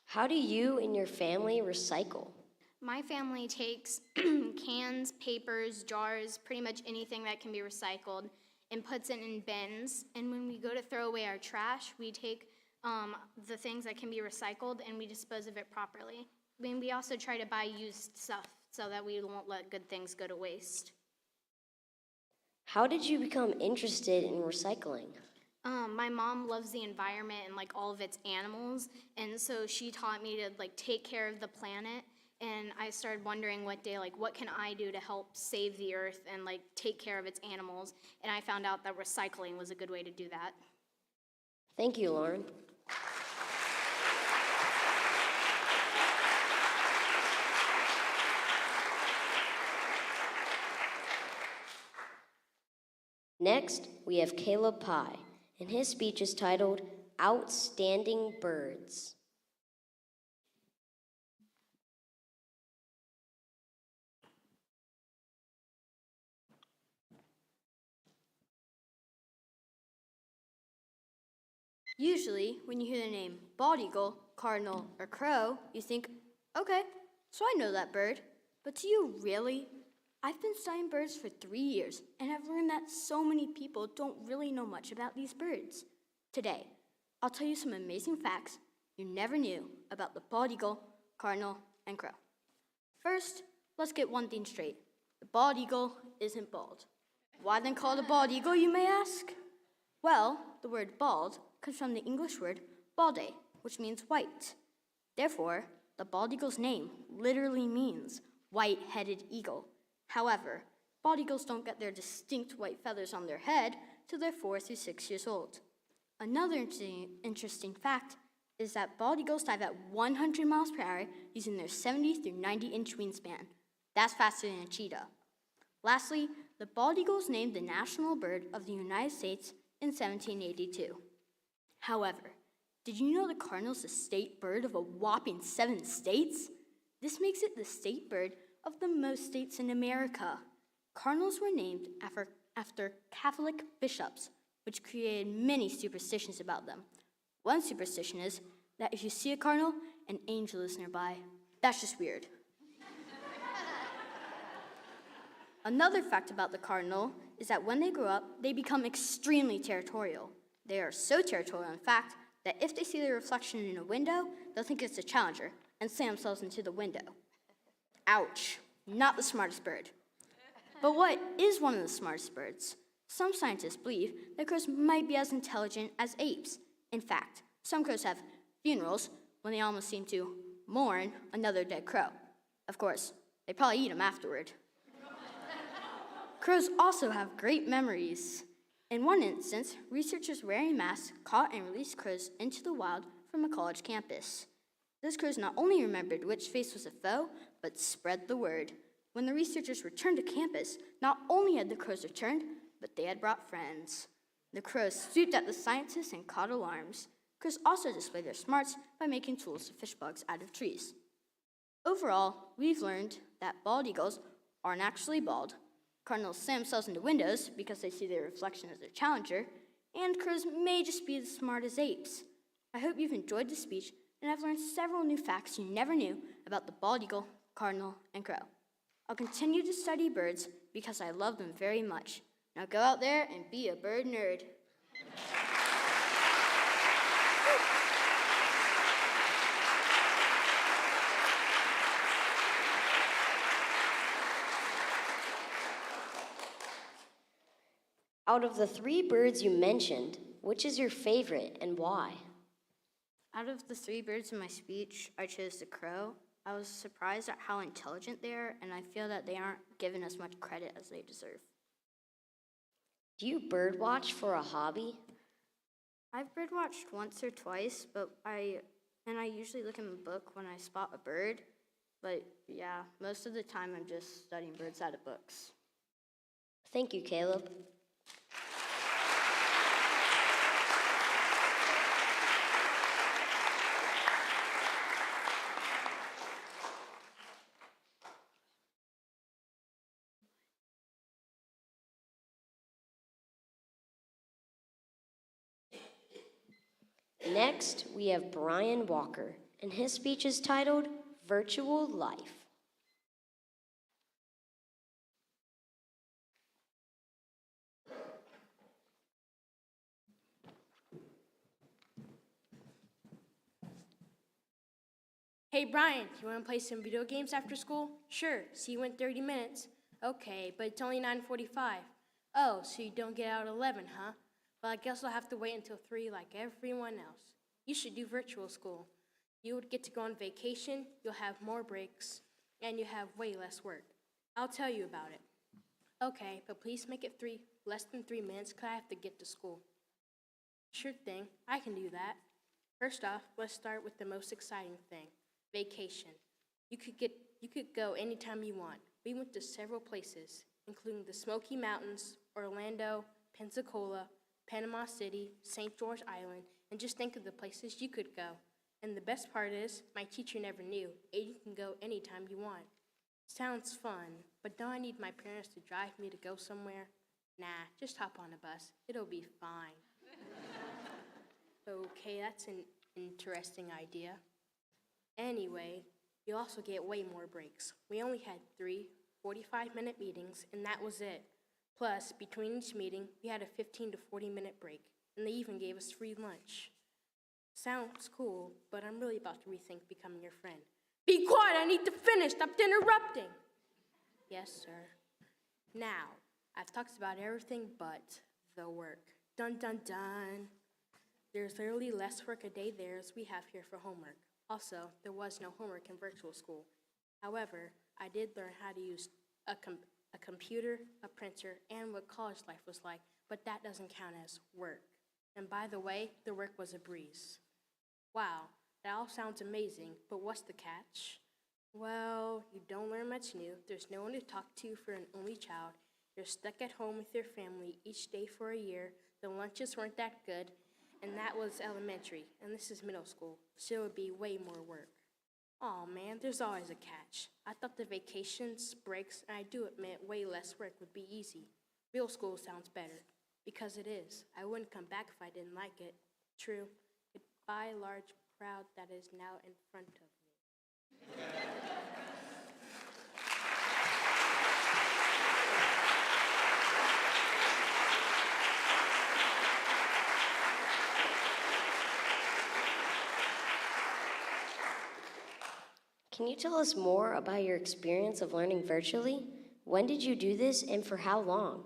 How do you and your family recycle? My family takes cans, papers, jars, pretty much anything that can be recycled, and puts it in bins. And when we go to throw away our trash, we take the things that can be recycled and we dispose of it properly. We also try to buy used stuff so that we won't let good things go to waste. How did you become interested in recycling? My mom loves the environment and like all of its animals, and so she taught me to like take care of the planet. And I started wondering one day, like, what can I do to help save the earth and like take care of its animals? And I found out that recycling was a good way to do that. Thank you, Lauren. Next, we have Caleb Pye, and his speech is titled Outstanding Birds. Usually, when you hear the name bald eagle, cardinal, or crow, you think, okay, so I know that bird. But do you really? I've been studying birds for 3 years, and I've learned that so many people don't really know much about these birds. Today, I'll tell you some amazing facts you never knew about the bald eagle, cardinal, and crow. First, let's get one thing straight. The bald eagle isn't bald. Why then call it a bald eagle, you may ask? Well, the word bald comes from the English word balde, which means white. Therefore, the bald eagle's name literally means white-headed eagle. However, bald eagles don't get their distinct white feathers on their head till they're 4 through 6 years old. Another interesting fact is that bald eagles dive at 100 miles per hour using their 70 through 90-inch wingspan. That's faster than a cheetah. Lastly, the bald eagle was named the national bird of the United States in 1782. However, did you know the cardinal is the state bird of a whopping 7 states? This makes it the state bird of the most states in America. Cardinals were named after Catholic bishops, which created many superstitions about them. One superstition is that if you see a cardinal, an angel is nearby. That's just weird. Another fact about the cardinal is that when they grow up, they become extremely territorial. They are so territorial, in fact, that if they see their reflection in a window, they'll think it's a challenger and slam themselves into the window. Ouch, not the smartest bird. But what is one of the smartest birds? Some scientists believe that crows might be as intelligent as apes. In fact, some crows have funerals when they almost seem to mourn another dead crow. Of course, they probably eat them afterward. Crows also have great memories. In one instance, researchers wearing masks caught and released crows into the wild from a college campus. Those crows not only remembered which face was a foe, but spread the word. When the researchers returned to campus, not only had the crows returned, but they had brought friends. The crows swooped at the scientists and caught alarms. Crows also displayed their smarts by making tools to fish bugs out of trees. Overall, we've learned that bald eagles aren't actually bald. Cardinals slam themselves into windows because they see their reflection as their challenger, and crows may just be as smart as apes. I hope you've enjoyed the speech and I've learned several new facts you never knew about the bald eagle, cardinal, and crow. I'll continue to study birds because I love them very much. Now go out there and be a bird nerd. Out of the 3 birds you mentioned, which is your favorite and why? Out of the 3 birds in my speech, I chose the crow. I was surprised at how intelligent they are, and I feel that they aren't given as much credit as they deserve. Do you birdwatch for a hobby? I've birdwatched once or twice, but I usually look in the book when I spot a bird. But yeah, most of the time I'm just studying birds out of books. Thank you, Caleb. Next, we have Brian Walker, and his speech is titled Virtual Life. Hey Brian, you want to play some video games after school? Sure, see you in 30 minutes. Okay, but it's only 9:45. Oh, so you don't get out at 11, huh? Well, I guess I'll have to wait until 3 like everyone else. You should do virtual school. You would get to go on vacation, you'll have more breaks, and you have way less work. I'll tell you about it. Okay, but please make it less than 3 minutes because I have to get to school. Sure thing, I can do that. First off, let's start with the most exciting thing, vacation. You could go anytime you want. We went to several places, including the Smoky Mountains, Orlando, Pensacola, Panama City, St. George Island, and just think of the places you could go. And the best part is, my teacher never knew, and you can go anytime you want. Sounds fun, but don't I need my parents to drive me to go somewhere? Nah, just hop on a bus. It'll be fine. Okay, that's an interesting idea. Anyway, you also get way more breaks. We only had 3 45-minute meetings, and that was it. Plus, between each meeting, we had a 15 to 40-minute break, and they even gave us free lunch. Sounds cool, but I'm really about to rethink becoming your friend. Be quiet, I need to finish, stop interrupting. Yes, sir. Now, I've talked about everything but the work. Dun, dun, dun. There's literally less work a day there as we have here for homework. Also, there was no homework in virtual school. However, I did learn how to use a computer, a printer, and what college life was like, but that doesn't count as work. And by the way, the work was a breeze. Wow, that all sounds amazing, but what's the catch? Well, you don't learn much new. There's no one to talk to for an only child. You're stuck at home with your family each day for a year. The lunches weren't that good, and that was elementary, and this is middle school, so it would be way more work. Aw man, there's always a catch. I thought the vacations, breaks, and I do admit way less work would be easy. Real school sounds better, because it is. I wouldn't come back if I didn't like it. True. Goodbye, large crowd that is now in front of me. Can you tell us more about your experience of learning virtually? When did you do this and for how long?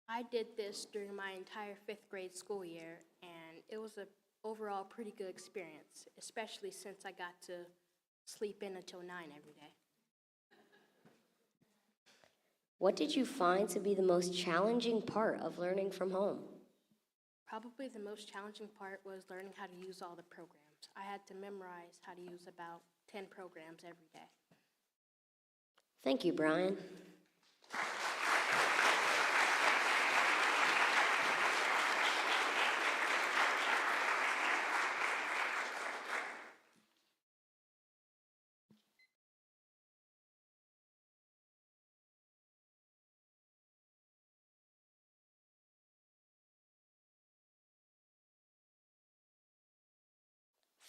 I did this during my entire 5th grade school year, and it was an overall pretty good experience, especially since I got to sleep in until 9 every day. What did you find to be the most challenging part of learning from home? Probably the most challenging part was learning how to use all the programs. I had to memorize how to use about 10 programs every day. Thank you, Brian.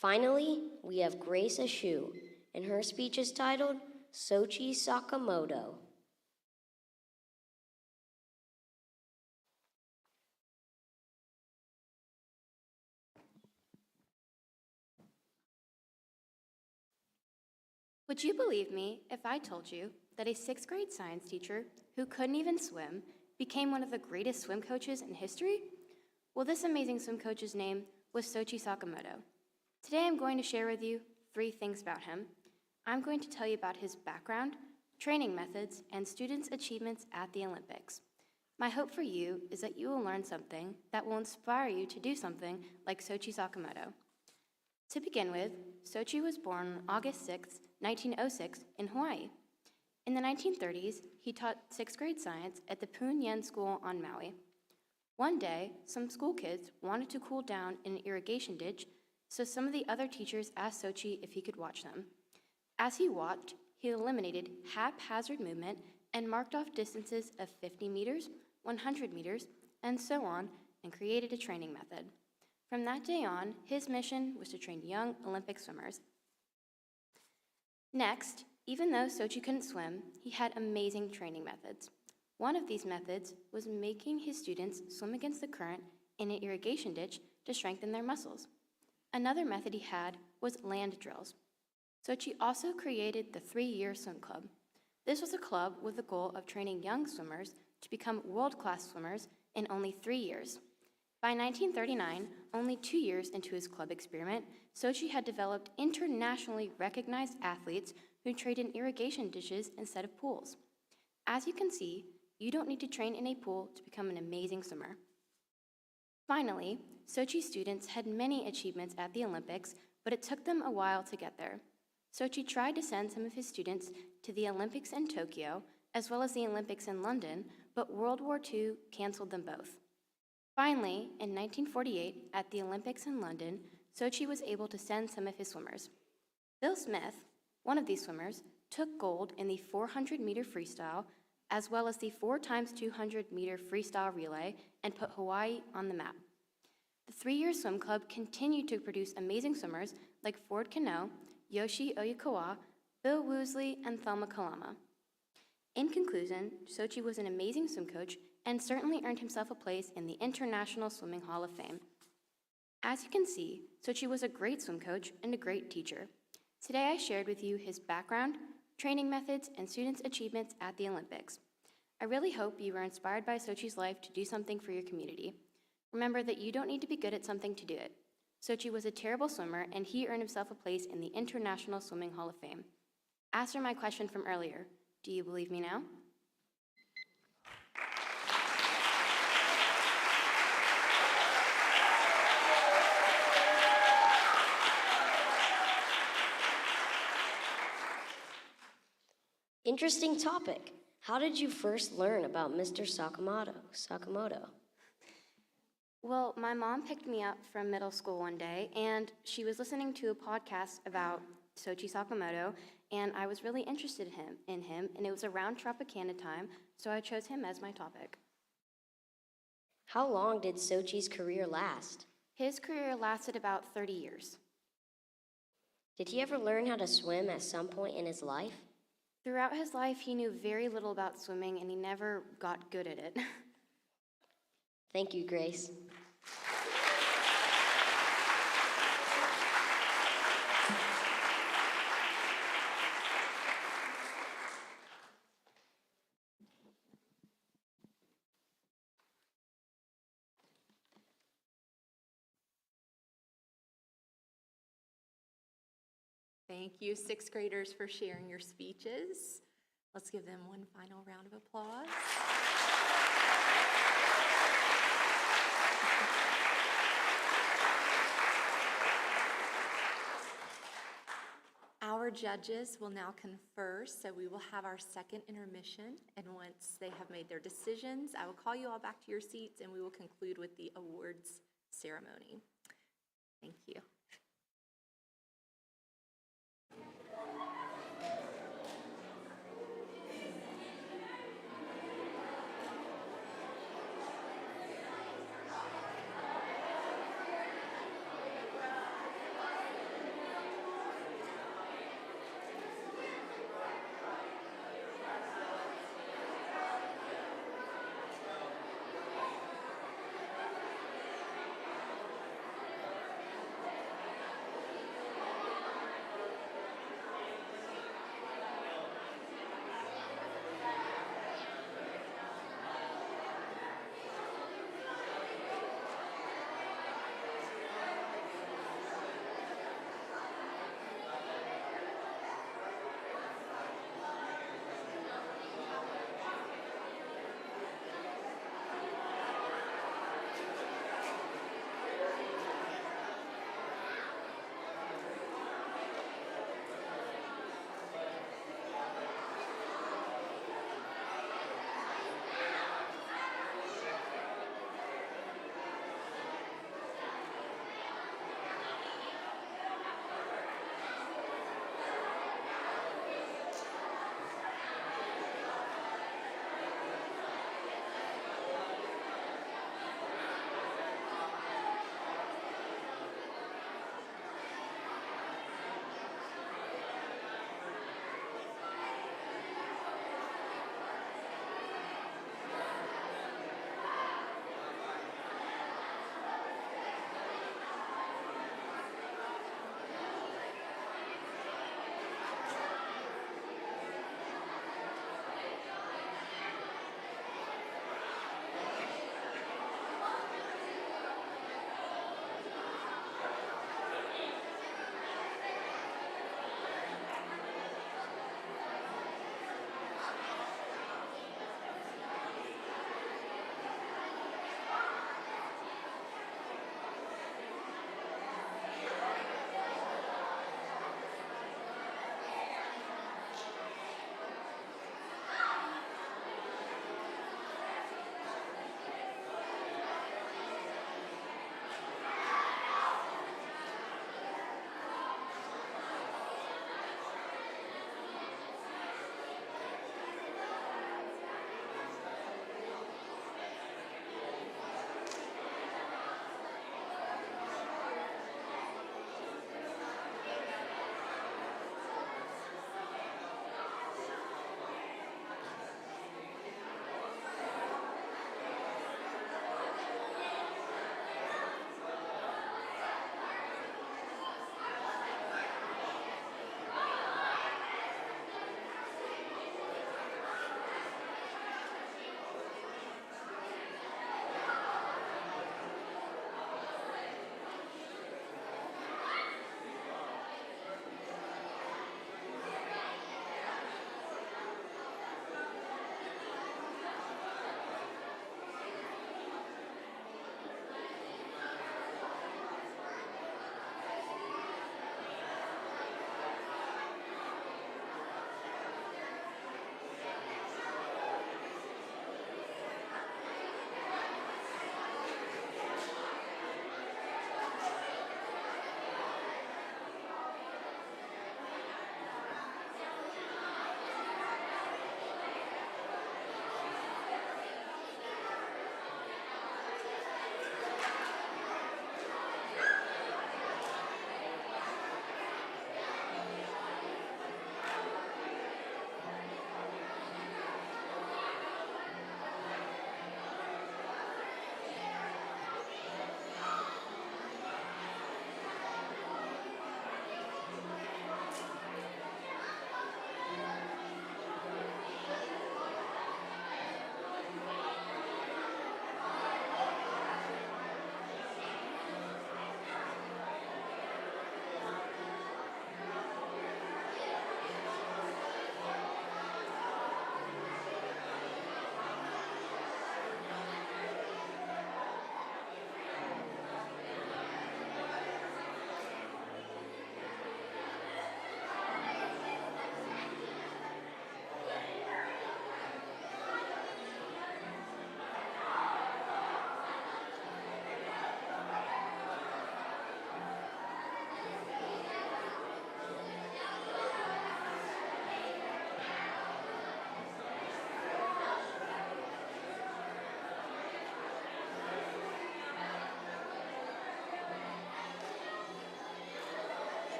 Finally, we have Grace Ashu, and her speech is titled Sochi Sakamoto. Would you believe me if I told you that a 6th grade science teacher who couldn't even swim became one of the greatest swim coaches in history? Well, this amazing swim coach's name was Sochi Sakamoto. Today I'm going to share with you 3 things about him. I'm going to tell you about his background, training methods, and students' achievements at the Olympics. My hope for you is that you will learn something that will inspire you to do something like Sochi Sakamoto. To begin with, Sochi was born on August 6, 1906, in Hawaii. In the 1930s, he taught 6th grade science at the Poon Yen School on Maui. One day, some school kids wanted to cool down in an irrigation ditch, so some of the other teachers asked Sochi if he could watch them. As he watched, he eliminated haphazard movement and marked off distances of 50 meters, 100 meters, and so on, and created a training method. From that day on, his mission was to train young Olympic swimmers. Next, even though Sochi couldn't swim, he had amazing training methods. One of these methods was making his students swim against the current in an irrigation ditch to strengthen their muscles. Another method he had was land drills. Sochi also created the 3-year swim club. This was a club with the goal of training young swimmers to become world-class swimmers in only 3 years. By 1939, only 2 years into his club experiment, Sochi had developed internationally recognized athletes who trained in irrigation ditches instead of pools. As you can see, you don't need to train in a pool to become an amazing swimmer. Finally, Sochi students had many achievements at the Olympics, but it took them a while to get there. Sochi tried to send some of his students to the Olympics in Tokyo, as well as the Olympics in London, but World War II canceled them both. Finally, in 1948, at the Olympics in London, Sochi was able to send some of his swimmers. Bill Smith, one of these swimmers, took gold in the 400-meter freestyle, as well as the 4x200-meter freestyle relay, and put Hawaii on the map. The 3-year swim club continued to produce amazing swimmers like Ford Kano, Yoshi Oyukawa, Bill Woosley, and Thelma Kalama. In conclusion, Sochi was an amazing swim coach and certainly earned himself a place in the International Swimming Hall of Fame. As you can see, Sochi was a great swim coach and a great teacher. Today I shared with you his background, training methods, and students' achievements at the Olympics. I really hope you were inspired by Sochi's life to do something for your community. Remember that you don't need to be good at something to do it. Sochi was a terrible swimmer, and he earned himself a place in the International Swimming Hall of Fame. Answer my question from earlier. Do you believe me now? Interesting topic. How did you first learn about Mr. Sakamoto? Well, my mom picked me up from middle school one day, and she was listening to a podcast about Sochi Sakamoto, and I was really interested in him, and it was around Tropicana time, so I chose him as my topic. How long did Sochi's career last? His career lasted about 30 years. Did he ever learn how to swim at some point in his life? Throughout his life, he knew very little about swimming, and he never got good at it. Thank you, Grace. Thank you, 6th graders, for sharing your speeches. Let's give them one final round of applause. Our judges will now confer, so we will have our second intermission, and once they have made their decisions, I will call you all back to your seats, and we will conclude with the awards ceremony. Thank you.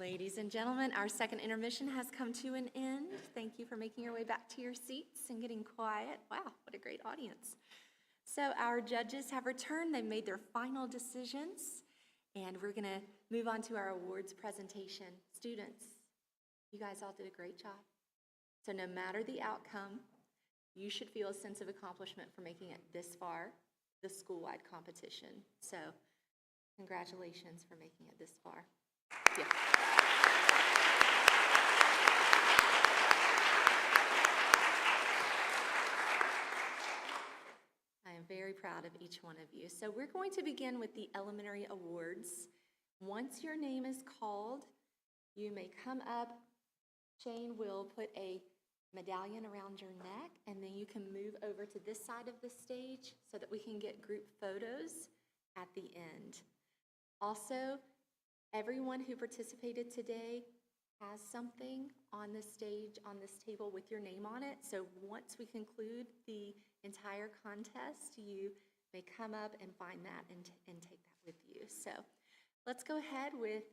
Ladies and gentlemen, our second intermission has come to an end. Thank you for making your way back to your seats and getting quiet. Wow, what a great audience. So our judges have returned. They've made their final decisions, and we're going to move on to our awards presentation. Students, you guys all did a great job. So no matter the outcome, you should feel a sense of accomplishment for making it this far, the school-wide competition. So congratulations for making it this far. Yeah. I am very proud of each one of you. So we're going to begin with the elementary awards. Once your name is called, you may come up. Shane will put a medallion around your neck, and then you can move over to this side of the stage so that we can get group photos at the end. Also, everyone who participated today has something on the stage, on this table with your name on it. So once we conclude the entire contest, you may come up and find that and take that with you. So let's go ahead with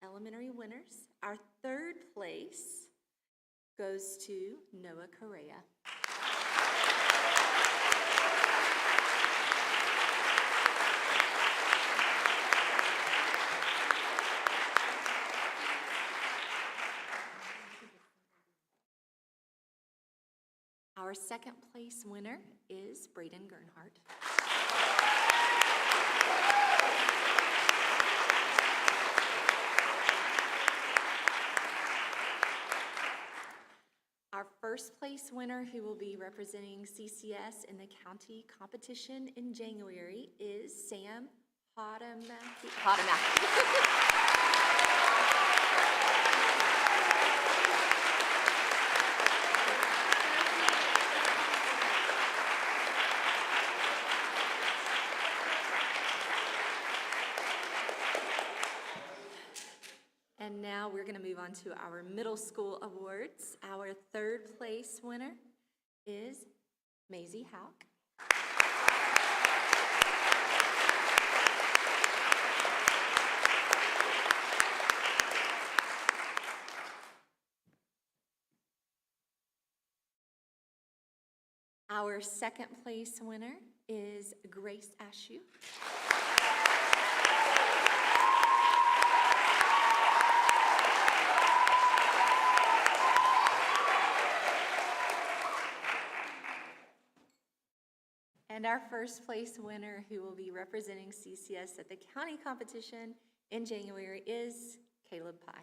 elementary winners. Our third place goes to Noah Correa. Our second place winner is Braden Gernhardt. Our first place winner, who will be representing CCS in the county competition in January, is Sam Hodemaki. And now we're going to move on to our middle school awards. Our third place winner is Maisie Hauk. Our second place winner is Grace Ashew. And our first place winner, who will be representing CCS at the county competition in January, is Caleb Pye.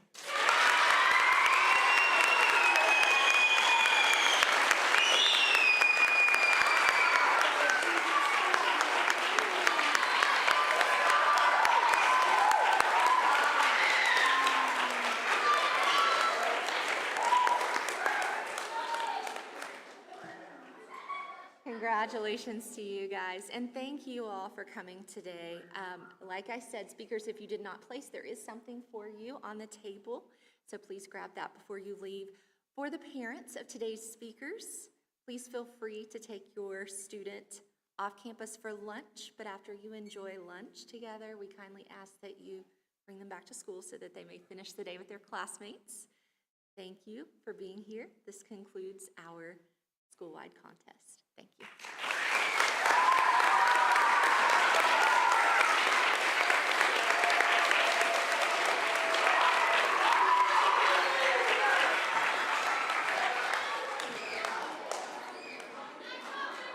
Congratulations to you guys, and thank you all for coming today. Like I said, speakers, if you did not place, there is something for you on the table, so please grab that before you leave. For the parents of today's speakers, please feel free to take your student off campus for lunch, but after you enjoy lunch together, we kindly ask that you bring them back to school so that they may finish the day with their classmates. Thank you for being here. This concludes our school-wide contest. Thank you.